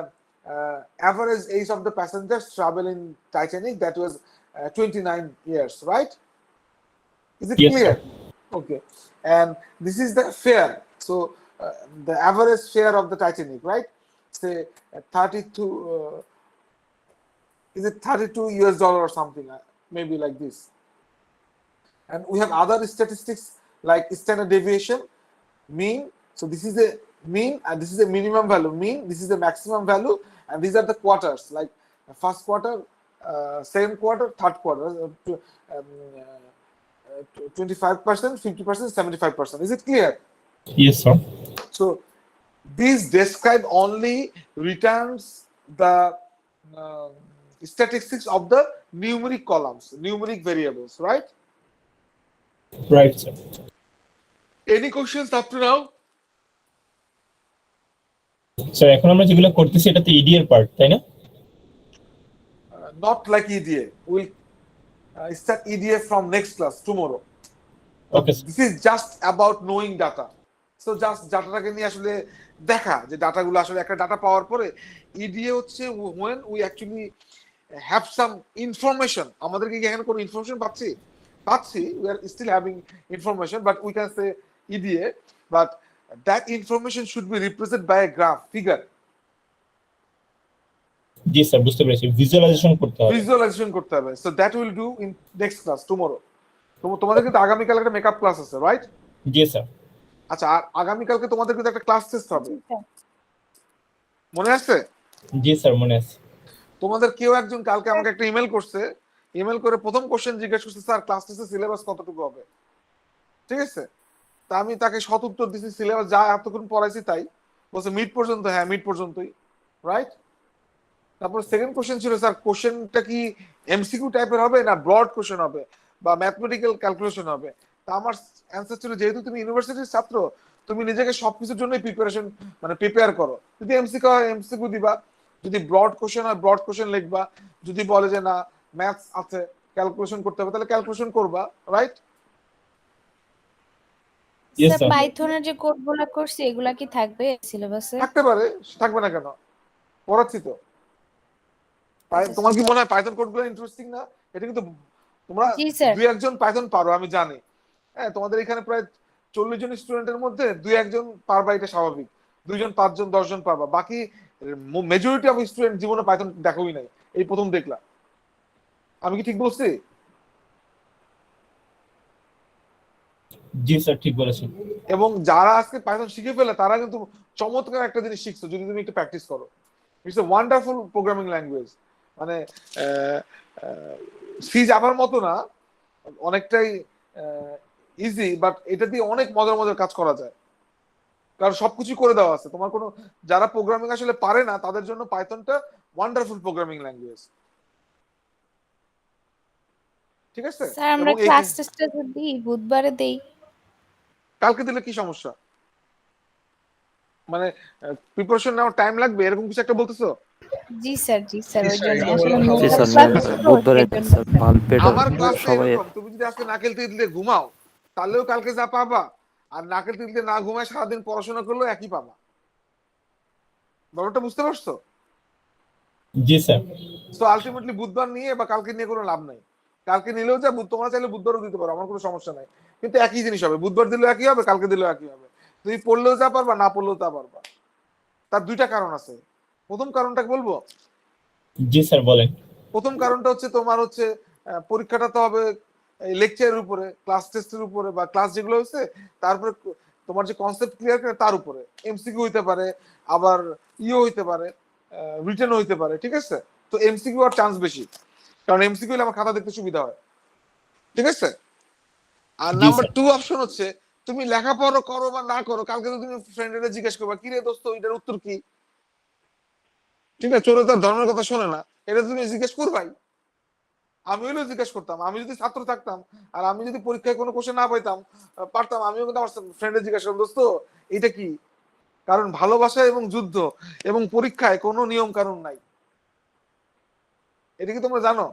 average age of the passengers travel in Titanic, that was 29 years, right? Is it Yes, clear? sir. Okay. And this is the fare. So the average fare of the Titanic, right? Say 32, is it 32 US dollar or something, maybe like this. And we have other statistics like standard deviation, mean. So this is a mean, and this is a minimum value, mean. This is the maximum value, and these are the quarters, like first quarter, second quarter, third quarter. 25%, 50%, 75%. Is it clear? Yes, sir. So this describe only returns the statistics of the numeric columns, numeric variables, right? Right, sir. Any questions up to now? Sir এখন আমরা যেগুলো করতেছি এটা তো ED এর part, তাই না? Not like EDA. We'll start EDA from next class tomorrow. Okay sir. This is just about knowing data. So just ডাটাটাকে নিয়ে আসলে দেখা যে ডাটাগুলো আসলে একটা ডাটা পাওয়ার পরে ইডিএ হচ্ছে when we actually have some information. আমাদেরকে কি এখানে কোনো ইনফরমেশন পাচ্ছি? We are still having information, but we can say EDA, but that information should be represented by a graph, figure. G sir, বুঝতে পেরেছি। ভিজুয়ালাইজেশন করতে হবে। Visualization করতে হবে। So that will do in next class tomorrow. তোমাদের কিন্তু আগামীকাল একটা মেকআপ ক্লাস আছে, রাইট? জি স্যার। আচ্ছা, আর আগামীকালকে তোমাদের কিন্তু একটা ক্লাস টেস্ট হবে, মনে আছে? জি স্যার, মনে আছে। তোমাদের কেউ একজন কালকে আমাকে একটা ইমেল করছে, ইমেল করে প্রথম কোশ্চেন জিজ্ঞেস করছে, স্যার ক্লাস টেস্টের সিলেবাস কতটুকু হবে? ঠিক আছে, তা আমি তাকে সৎ উত্তর দিছি, সিলেবাস যা এতক্ষণ পড়াইছি তাই। বলছে মিড পর্যন্ত, হ্যাঁ মিড পর্যন্তই, রাইট? তারপর সেকেন্ড কোশ্চেন ছিল, স্যার কোশ্চেনটা কি এমসিকিউ টাইপের হবে না ব্রড কোশ্চেন হবে বা ম্যাথমেটিক্যাল ক্যালকুলেশন হবে? তা আমার অ্যান্সার ছিল, যেহেতু তুমি ইউনিভার্সিটির ছাত্র, তুমি নিজেকে সবকিছুর জন্যই প্রিপারেশন মানে প্রিপেয়ার করো। যদি এমসিকিউ হয় এমসিকিউ দিবা, যদি ব্রড কোশ্চেন হয় ব্রড কোশ্চেন লিখবা, যদি বলে যে না ম্যাথস আছে ক্যালকুলেশন করতে হবে তাহলে ক্যালকুলেশন করবা, রাইট? Yes sir sir. পাইথনের যে কোডগুলো করছি এগুলা কি থাকবে সিলেবাসে? থাকতে পারে, থাকবে না কেন, পড়াচ্ছি তো। তোমার কি মনে হয় পাইথন কোডগুলো ইন্টারেস্টিং না? এটা কিন্তু তোমরা জি স্যার। দুই একজন পাইথন পারো আমি জানি, হ্যাঁ তোমাদের এখানে প্রায় 40 জন স্টুডেন্টের মধ্যে দুই একজন পারবা, এটা স্বাভাবিক। 2 জন 5 জন 10 জন পারবা, বাকি মেজরিটি অফ স্টুডেন্ট জীবনে পাইথন দেখোই নাই, এই প্রথম দেখলাম। আমি কি ঠিক বলছি? জি স্যার, ঠিক বলেছেন। এবং যারা আজকে পাইথন শিখে ফেলে তারা কিন্তু চমৎকার একটা জিনিস শিখছো যদি তুমি একটু প্র্যাকটিস করো। It's a wonderful programming language. মানে সি জাভার মতো না, অনেকটাই ইজি, বাট এটা দিয়ে অনেক মজার মজার কাজ করা যায়, কারণ সবকিছু করে দেওয়া আছে। তোমার কোনো, যারা প্রোগ্রামিং আসলে পারে না তাদের জন্য পাইথনটা ওয়ান্ডারফুল প্রোগ্রামিং ল্যাঙ্গুয়েজ, ঠিক আছে? স্যার আমরা এবং এই ক্লাস টেস্টটা যদি বুধবারে দেই, কালকে দিলে কি সমস্যা? মানে প্রিপারেশন নেওয়ার টাইম লাগবে এরকম কিছু একটা বলতেছো? জি স্যার ওই জন্য এটা আসলে বলা জি নোটার স্যার, ক্লাস তো বুধবারে সেই জন্য স্যার স্যার। ভাল বেটার আমার ক্লাসটা সবাই। এরকম, তুমি যদি আজকে নাকেল তেল দিয়ে ঘুমাও তাহলেও কালকে যা পাবা, আর নাকেল তেল দিয়ে না ঘুমায় সারাদিন পড়াশোনা করলেও একই পাবা। ব্যাপারটা বুঝতে পারছো? জি স্যার। সো আলটিমেটলি বুধবার নিয়ে বা কালকে নিয়ে কোনো লাভ নাই। কালকে নিলেও যা, তোমরা চাইলে বুধবারও দিতে পারো, আমার কোনো সমস্যা নাই, কিন্তু একই জিনিস হবে, বুধবার দিলেও একই হবে, কালকে দিলেও একই হবে। তুমি পড়লেও যা পারবা, না পড়লেও তা পারবা। তার দুইটা কারণ আছে। প্রথম কারণটা বলবো। জি স্যার বলেন। প্রথম কারণটা হচ্ছে তোমার হচ্ছে পরীক্ষাটা তো হবে লেকচারের উপরে, ক্লাস টেস্টের উপরে, বা ক্লাস যেগুলো হচ্ছে তারপরে তোমার যে কনসেপ্ট ক্লিয়ার করে তার উপরে। এমসিকিউ হইতে পারে, আবার ইও হইতে পারে, রিটেন হইতে পারে, ঠিক আছে? তো এমসিকিউ আর চান্স বেশি, কারণ এমসিকিউ হলে আমার খাতা দেখতে সুবিধা হয়, ঠিক আছে? আর জি নাম্বার স্যার। 2 অপশন হচ্ছে তুমি লেখাপড়া করো বা না করো, কালকে তো তুমি ফ্রেন্ডের জিজ্ঞেস করবা, কি রে দোস্ত এটার উত্তর কি, ঠিক আছে? চোরে তার ধর্মের কথা শোনে না, এটা তুমি জিজ্ঞেস করবাই। আমি হলেও জিজ্ঞেস করতাম, আমি যদি ছাত্র থাকতাম আর আমি যদি পরীক্ষায় কোনো কোশ্চেন না পাইতাম পারতাম, আমিও কিন্তু আমার ফ্রেন্ডের জিজ্ঞাসা করতাম, দোস্ত এটা কি? কারণ ভালোবাসা এবং যুদ্ধ এবং পরীক্ষায় কোনো নিয়ম কানুন নাই, এটা কি তোমরা জানো?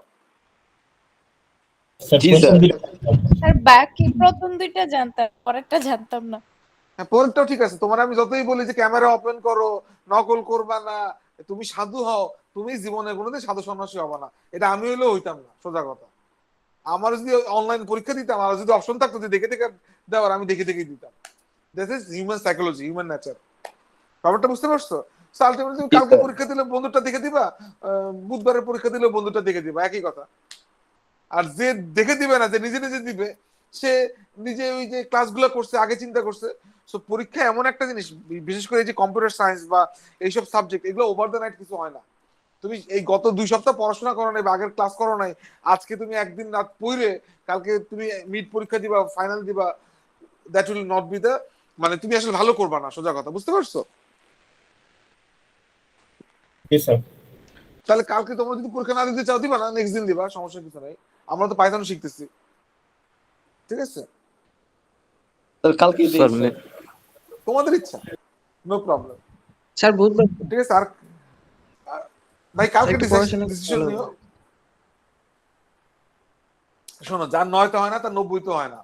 স্যার জি প্রথম স্যার। দিকে স্যার বাকি প্রথম দুইটা জানতাম, পরেরটা জানতাম না। হ্যাঁ, পরেরটাও ঠিক আছে। তোমার আমি যতই বলি যে ক্যামেরা ওপেন করো, নকল করবা না, তুমি সাধু হও, তুমি জীবনে কোনোদিন সাধু সন্ন্যাসী হবা না, এটা আমি হইলেও হইতাম না, সোজা কথা। আমার যদি অনলাইন পরীক্ষা দিতাম আর যদি অপশন থাকতো যে দেখে দেখে দেওয়ার, আমি দেখে দেখেই দিতাম। This is human psychology, human nature. ব্যাপারটা বুঝতে পারছো? আলটিমেটলি তুমি জি কালকে স্যার। পরীক্ষা দিলে বন্ধুটা দেখে দিবা, বুধবারের পরীক্ষা দিলে বন্ধুটা দেখে দিবা, একই কথা। আর যে দেখে দিবে না, যে নিজে নিজে দিবে, সে নিজে ওই যে ক্লাসগুলো করছে আগে চিন্তা করছে। সো পরীক্ষা এমন একটা জিনিস, বিশেষ করে এই যে কম্পিউটার সায়েন্স বা এইসব সাবজেক্ট, এগুলো ওভার দ্য নাইট কিছু হয় না। তুমি এই গত 2 সপ্তাহ পড়াশোনা করো নাই বা আগের ক্লাস করো নাই, আজকে তুমি একদিন রাত পড়ে কালকে তুমি মিড পরীক্ষা দিবা, ফাইনাল দিবা, that will not be the, মানে তুমি আসলে ভালো করবা না, সোজা কথা। বুঝতে পারছো? জি স্যার। তাহলে কালকে তোমরা যদি পরীক্ষা না দিতে চাও দিবা না, নেক্সট দিন দিবা, সমস্যা কিছু নাই। আমরা তো পাইথন শিখতেছি, ঠিক আছে? স্যার কালকে স্যার তোমাদের ইচ্ছা, নো প্রবলেম, স্যার বুধবার ঠিক আছে? আর ভাই কালকে একটু পড়াশোনা ডিসিশন নিও। শোনো, যার 9তে হয় না তার 90তে হয় না।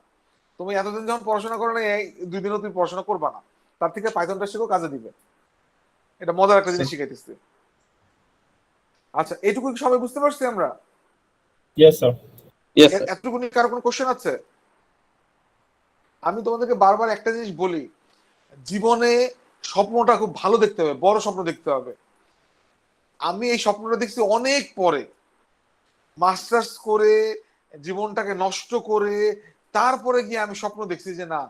তুমি এতদিন যখন পড়াশোনা করো না, এই 2 দিনও তুমি পড়াশোনা করবা না, তার থেকে পাইথনটা শিখো, কাজে দিবে। এটা মজার একটা জিনিস শিখাইতেছি। আচ্ছা, এইটুকু কি সবাই বুঝতে পারছি আমরা? Yes sir. Yes sir. এতটুকু নিয়ে কারো কোনো কোশ্চেন আছে? আমি তোমাদেরকে বারবার একটা জিনিস বলি, জীবনে স্বপ্নটা খুব ভালো দেখতে হবে, বড় স্বপ্ন দেখতে হবে। আমি এই স্বপ্নটা দেখছি অনেক পরে, মাস্টার্স করে জীবনটাকে নষ্ট করে তারপরে গিয়ে আমি স্বপ্ন দেখছি যে না,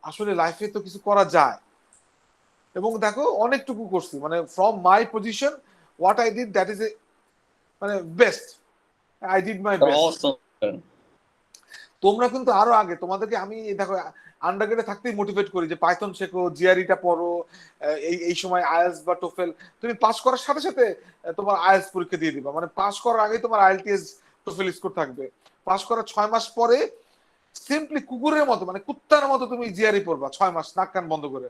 আসলে লাইফে তো কিছু করা যায়। এবং দেখো অনেকটুকু করছি, মানে from my position what I did that is a, মানে best, I did my best. তোমরা কিন্তু আরো আগে, তোমাদেরকে আমি দেখো আন্ডারগ্রেডে থাকতেই মোটিভেট করি যে পাইথন শেখো, জিআরইটা পড়ো, এই এই সময় আইএলটিএস বা টোফেল, তুমি পাস করার সাথে সাথে তোমার আইএলটিএস পরীক্ষা দিয়ে দিবা, মানে পাস করার আগে তোমার আইএলটিএস টোফেল স্কোর থাকবে। পাস করার 6 মাস পরে সিম্পলি কুকুরের মতো, মানে কুত্তার মতো তুমি জিআরই পড়বা, 6 মাস নাক কান বন্ধ করে,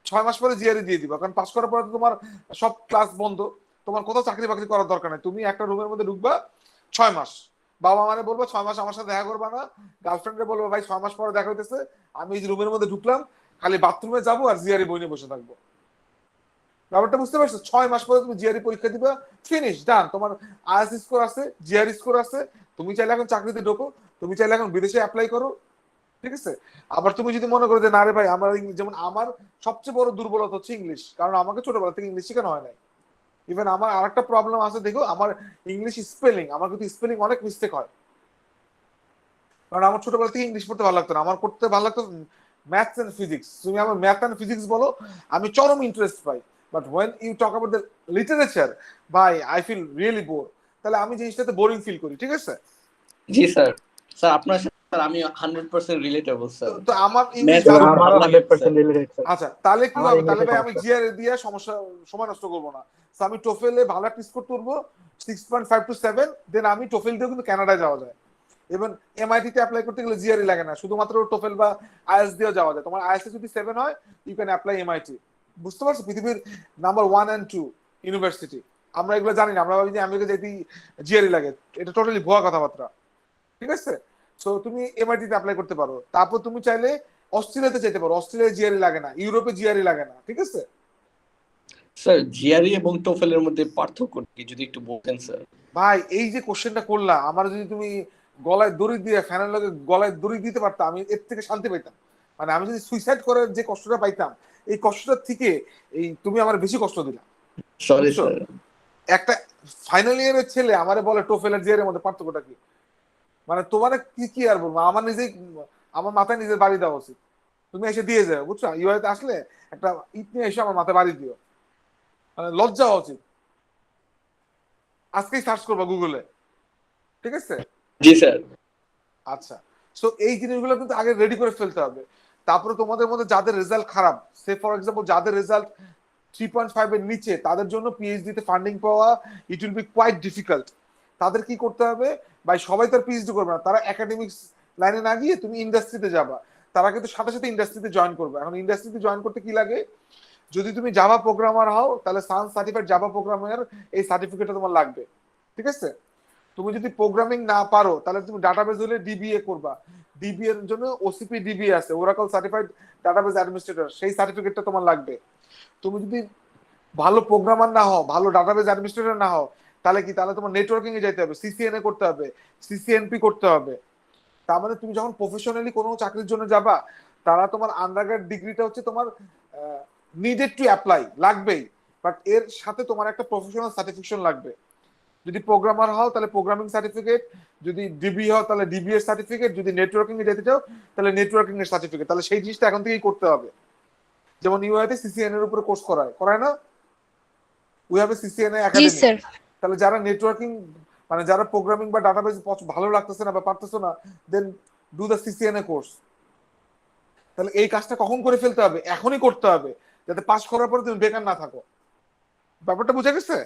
6 মাস পরে জিআরই দিয়ে দিবা। কারণ পাস করার পরে তো তোমার সব ক্লাস বন্ধ, তোমার কোথাও চাকরি বাকরি করার দরকার নেই, তুমি একটা রুমের মধ্যে ঢুকবা 6 মাস। বাবা মানে বলবো 6 মাস আমার সাথে দেখা করবা না, গার্লফ্রেন্ডে বলবো ভাই 6 মাস পরে দেখা হইতেছে, আমি এই রুমের মধ্যে ঢুকলাম, খালি বাথরুমে যাবো আর জিআরই বই নিয়ে বসে থাকবো। ব্যাপারটা বুঝতে পারছো? 6 মাস পরে তুমি জিআরই পরীক্ষা দিবা, ফিনিশ, ডান, তোমার আইএলটিএস স্কোর আছে, জিআরই স্কোর আছে, তুমি চাইলে এখন চাকরিতে ঢোকো, তুমি চাইলে এখন বিদেশে অ্যাপ্লাই করো, ঠিক আছে? আবার তুমি যদি মনে করো যে না রে ভাই আমার যেমন আমার সবচেয়ে বড় দুর্বলতা হচ্ছে ইংলিশ, কারণ আমাকে ছোটবেলা থেকে ইংলিশ শেখানো হয় নাই। ইভেন আমার আরেকটা প্রবলেম আছে, দেখো আমার ইংলিশ স্পেলিং, আমার কিন্তু স্পেলিং অনেক মিস্টেক হয়, কারণ আমার ছোটবেলা থেকে ইংলিশ পড়তে ভালো লাগতো না, আমার পড়তে ভালো লাগতো ম্যাথস এন্ড ফিজিক্স। তুমি আমার ম্যাথ এন্ড ফিজিক্স বলো, আমি চরম ইন্টারেস্ট পাই, but when you talk about the literature, ভাই আই ফিল রিয়েলি বোর। তাহলে আমি জিনিসটাতে বোরিং ফিল করি, ঠিক আছে? জি স্যার। স্যার আপনার সাথে স্যার আমি 100% রিলেটেবল স্যার। তো আমার ইংলিশ ম্যাথ জানা, আমারও 100% রিলেটেড স্যার। আচ্ছা তাহলে কি আমার হবে? তাহলে ইংলিশে ভাই আমি সমস্যা। জিআর দিয়ে সময় নষ্ট করবো না। তো আমি টোফেলে ভালো একটা স্কোর তুলবো 6.5 to 7, দেন আমি টোফেল দিয়েও কিন্তু কানাডায় যাওয়া যায়। এবং এমআইটি তে অ্যাপ্লাই করতে গেলে জিআরই লাগে না, শুধুমাত্র টোফেল বা আইএলটিএস দিয়েও যাওয়া যায়। তোমার আইএলটিএস যদি 7 হয় ইউ ক্যান অ্যাপ্লাই এমআইটি। বুঝতে পারছো? পৃথিবীর নাম্বার 1 and 2 ইউনিভার্সিটি। আমরা এগুলো জানি না, আমরা ভাবি যে আমেরিকা যেতে জিআরই লাগে। এটা টোটালি ভুয়া কথাবার্তা, ঠিক আছে? সো তুমি এমআইটি তে অ্যাপ্লাই করতে পারো। তারপর তুমি চাইলে অস্ট্রেলিয়াতে যেতে পারো, অস্ট্রেলিয়ায় জিআরই লাগে না, ইউরোপে জিআরই লাগে না, ঠিক আছে? স্যার জিআরই এবং টোফেলের মধ্যে পার্থক্য কি যদি একটু বলতেন স্যার? ভাই এই যে কোশ্চেনটা করলা, আমার যদি তুমি গলায় দড়ি দিয়ে ফ্যানের লগে গলায় দড়ি দিতে পারতাম, আমি এর থেকে শান্তি পাইতাম। মানে আমি যদি সুইসাইড করার যে কষ্টটা পাইতাম, এই কষ্টটার থেকে এই তুমি আমার বেশি কষ্ট দিলা। সরি বুঝছো? স্যার। একটা ফাইনাল ইয়ারের ছেলে আমারে বলে টোফেল আর জিআর এর মধ্যে পার্থক্যটা কি? মানে তোমার কি কি আর বলবো, আমার নিজেই আমার মাথায় নিজের বাড়ি দেওয়া উচিত। তুমি এসে দিয়ে যাও, বুঝছো? ইউআইতে আসলে একটা ইট নিয়ে এসে আমার মাথায় বাড়ি দিও, মানে লজ্জা হওয়া উচিত। আজকেই সার্চ করবা গুগলে, ঠিক আছে? জি স্যার। আচ্ছা, সো এই জিনিসগুলো কিন্তু আগে রেডি করে ফেলতে হবে। তারপরে তোমাদের মধ্যে যাদের রেজাল্ট খারাপ, সে ফর এক্সাম্পল যাদের রেজাল্ট 3.5 এর নিচে, তাদের জন্য পিএইচডি তে ফান্ডিং পাওয়া it will be quite difficult. তাদের কি করতে হবে ভাই? সবাই তার পিএইচডি করবে না, তারা একাডেমিক্স লাইনে না গিয়ে তুমি ইন্ডাস্ট্রিতে যাবা। তারা কিন্তু সাথে সাথে ইন্ডাস্ট্রিতে জয়েন করবে। এখন ইন্ডাস্ট্রিতে জয়েন করতে কি লাগে? যদি তুমি জাভা প্রোগ্রামার হও তাহলে সান সার্টিফাইড জাভা প্রোগ্রামার এই সার্টিফিকেটটা তোমার লাগবে, ঠিক আছে? তুমি যদি প্রোগ্রামিং না পারো তাহলে তুমি ডাটাবেজ হলে ডিবিএ করবা। ডিবিএ এর জন্য ওসিপি ডিবিএ আছে, ওরাকল সার্টিফাইড ডাটাবেজ অ্যাডমিনিস্ট্রেটর, সেই সার্টিফিকেটটা তোমার লাগবে। তুমি যদি ভালো প্রোগ্রামার না হও, ভালো ডাটাবেজ অ্যাডমিনিস্ট্রেটর না হও, তাহলে কি? তাহলে তোমার নেটওয়ার্কিং এ যেতে হবে, সিসিএনএ করতে হবে, সিসিএনপি করতে হবে। তার মানে তুমি যখন প্রফেশনালি কোনো চাকরির জন্য যাবা, তারা তোমার আন্ডারগ্রেড ডিগ্রিটা হচ্ছে তোমার নিডেড টু অ্যাপ্লাই, লাগবেই, বাট এর সাথে তোমার একটা প্রফেশনাল সার্টিফিকেশন লাগবে। যদি প্রোগ্রামার হও তাহলে প্রোগ্রামিং সার্টিফিকেট, যদি ডিবি হও তাহলে ডিবি এর সার্টিফিকেট, যদি নেটওয়ার্কিং এ যেতে চাও তাহলে নেটওয়ার্কিং এর সার্টিফিকেট। তাহলে সেই জিনিসটা এখন থেকেই করতে হবে। যেমন ইউআইতে সিসিএন এর উপরে কোর্স করায় না? We have a CCN G academy. Sir. তাহলে যারা নেটওয়ার্কিং মানে যারা প্রোগ্রামিং বা ডাটাবেজ ভালো লাগতেছে না বা পারতেছো না, then do the CCNA course. তাহলে এই কাজটা কখন করে ফেলতে হবে? এখনই করতে হবে, যাতে পাস করার পরে তুমি বেকার না থাকো। ব্যাপারটা বুঝা গেছে?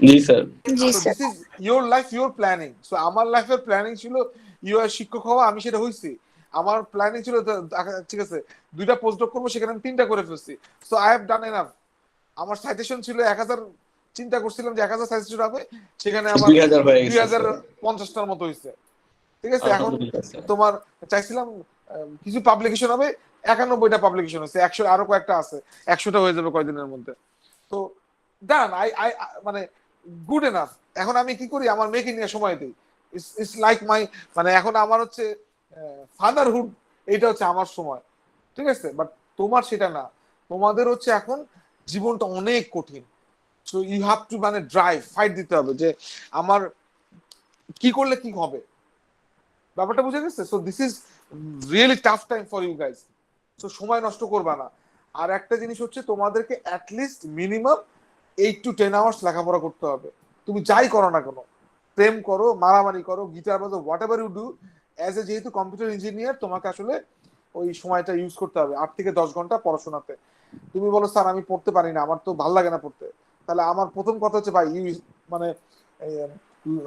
জি স্যার। জি So sir. this is your life, your planning. So আমার লাইফের প্ল্যানিং ছিল ইউআই শিক্ষক হওয়া, আমি সেটা হইছি। আমার প্ল্যানিং ছিল ঠিক আছে 2টা পোস্টডক করবো, সেখানে আমি 3টা করে ফেলছি। So I have done enough. আমার সাইটেশন ছিল 1000, চিন্তা করছিলাম যে 1000 সাইটেশন হবে, সেখানে আমার 2000 হয়ে গেছে স্যার। 2050টার মতো হইছে, ঠিক আছে? এখন আলহামদুলিল্লাহ স্যার। তোমার চাইছিলাম কিছু পাবলিকেশন হবে, 91টা পাবলিকেশন হয়েছে, 100 আরো কয়েকটা আছে, 100টা হয়ে যাবে কয়েকদিনের মধ্যে। তো ডান, আই মানে গুড এনাফ। এখন আমি কি করি? আমার মেয়েকে নিয়ে সময় দিই। ইটস লাইক মাই, মানে এখন আমার হচ্ছে ফাদারহুড, এইটা হচ্ছে আমার সময়, ঠিক আছে? বাট তোমার সেটা না, তোমাদের হচ্ছে এখন জীবনটা অনেক কঠিন। সো ইউ হ্যাভ টু মানে ড্রাইভ, ফাইট দিতে হবে যে আমার কি করলে কি হবে। ব্যাপারটা বুঝে গেছে? So this is really tough time for you guys. So সময় নষ্ট করবা না। আর একটা জিনিস হচ্ছে তোমাদেরকে অ্যাটলিস্ট মিনিমাম 8 to 10 আওয়ার্স লেখাপড়া করতে হবে। তুমি যাই করো না কেন, প্রেম করো, মারামারি করো, গিটার বাজো, whatever you do, as a যেহেতু কম্পিউটার ইঞ্জিনিয়ার, তোমাকে আসলে ওই সময়টা ইউজ করতে হবে 8 থেকে 10 ঘন্টা পড়াশোনাতে। তুমি বলো স্যার আমি পড়তে পারি না, আমার তো ভালো লাগে না পড়তে, তাহলে আমার প্রথম কথা হচ্ছে ভাই ইউ মানে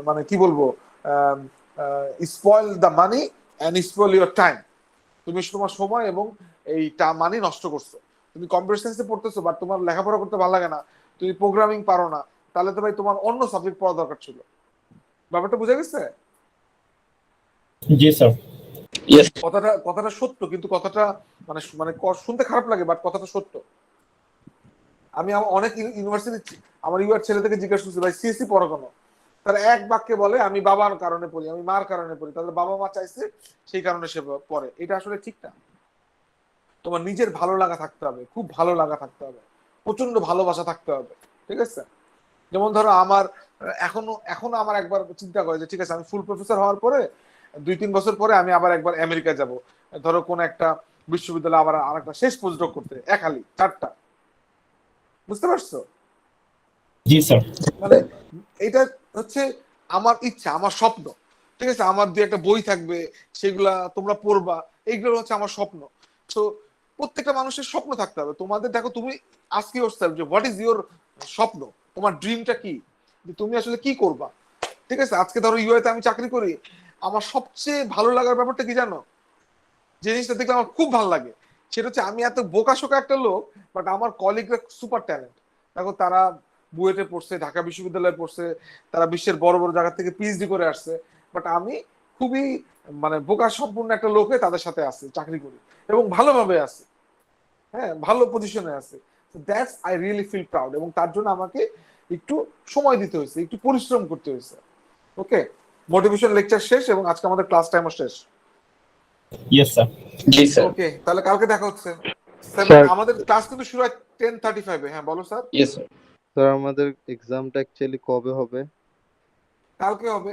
মানে কি বলবো, spoil the money and spoil your time. তুমি তোমার সময় এবং এই মানি নষ্ট করছো। তুমি কম্পিউটার সায়েন্সে পড়তেছো বাট তোমার লেখাপড়া করতে ভালো লাগে না, তুমি প্রোগ্রামিং পারো না, তাহলে তো ভাই তোমার অন্য সাবজেক্ট পড়া দরকার ছিল। ব্যাপারটা বুঝা গেছে? জি স্যার। ইয়েস। কথাটা সত্য, কিন্তু কথাটা মানে মানে শুনতে খারাপ লাগে বাট কথাটা সত্য। আমি অনেক ইউনিভার্সিটি আমার ইউআর ছেলে থেকে জিজ্ঞাসা করছি ভাই সিএসসি পড়ো কেন? তারা এক বাক্যে বলে আমি বাবার কারণে পড়ি, আমি মার কারণে পড়ি। তাদের বাবা মা চাইছে সেই কারণে সে পড়ে। এটা আসলে ঠিক না। তোমার নিজের ভালো লাগা থাকতে হবে, খুব ভালো লাগা থাকতে হবে, প্রচন্ড ভালোবাসা থাকতে হবে, ঠিক আছে? যেমন ধরো আমার এখনো আমার একবার চিন্তা করে যে ঠিক আছে আমি ফুল প্রফেসর হওয়ার পরে 2-3 বছর পরে আমি আবার একবার আমেরিকা যাব, ধরো কোন একটা বিশ্ববিদ্যালয়ে আবার আরেকটা শেষ পোস্টডক করতে, এক হালি 4টা। বুঝতে পারছো? জি স্যার। মানে এটা হচ্ছে আমার ইচ্ছা, আমার স্বপ্ন, ঠিক আছে? আমার যে একটা বই থাকবে, সেগুলা তোমরা পড়বা, এইগুলো হচ্ছে আমার স্বপ্ন। তো প্রত্যেকটা মানুষের স্বপ্ন থাকতে হবে। তোমাদের দেখো, তুমি আস্ক ইয়োরসেলফ যে হোয়াট ইজ ইওর স্বপ্ন, তোমার ড্রিমটা কি, যে তুমি আসলে কি করবা, ঠিক আছে? আজকে ধরো ইউআইতে আমি চাকরি করি, আমার সবচেয়ে ভালো লাগার ব্যাপারটা কি জানো? যে জিনিসটা দেখলে আমার খুব ভালো লাগে, সেটা হচ্ছে আমি এত বোকাশোকা একটা লোক, বাট আমার কলিগরা সুপার ট্যালেন্ট। দেখো, তারা বুয়েটে পড়ছে, ঢাকা বিশ্ববিদ্যালয়ে পড়ছে, তারা বিশ্বের বড় বড় জায়গা থেকে পিএইচডি করে আসছে, বাট আমি খুবই মানে বোকা সম্পূর্ণ একটা লোকে তাদের সাথে আছি, চাকরি করি এবং ভালোভাবে আছি, হ্যাঁ, ভালো পজিশনে আছে। That's I really feel proud, এবং তার জন্য আমাকে একটু সময় দিতে হয়েছে, একটু পরিশ্রম করতে হয়েছে। ওকে, মোটিভেশন লেকচার শেষ এবং আজকে আমাদের ক্লাস টাইমও শেষ। Yes sir. জি স্যার। ওকে, তাহলে কালকে দেখা হচ্ছে। স্যার। আমাদের ক্লাস কিন্তু শুরু হয় 10:35-এ। হ্যাঁ বলো স্যার। Yes sir. স্যার আমাদের এক্সামটা অ্যাকচুয়ালি কবে হবে? কালকে হবে।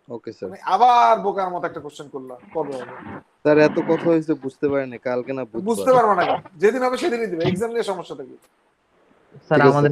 Okay sir. মানে আবার বোকার মতো একটা কোশ্চেন করলাম, কবে হবে? স্যার এত কথা হয়েছে বুঝতে পারিনি, কালকে না বুঝতে বুধবার। পারবো না, যেদিন হবে সেদিনই দিবে, এক্সাম নিয়ে সমস্যা থাকবে। স্যার আমাদের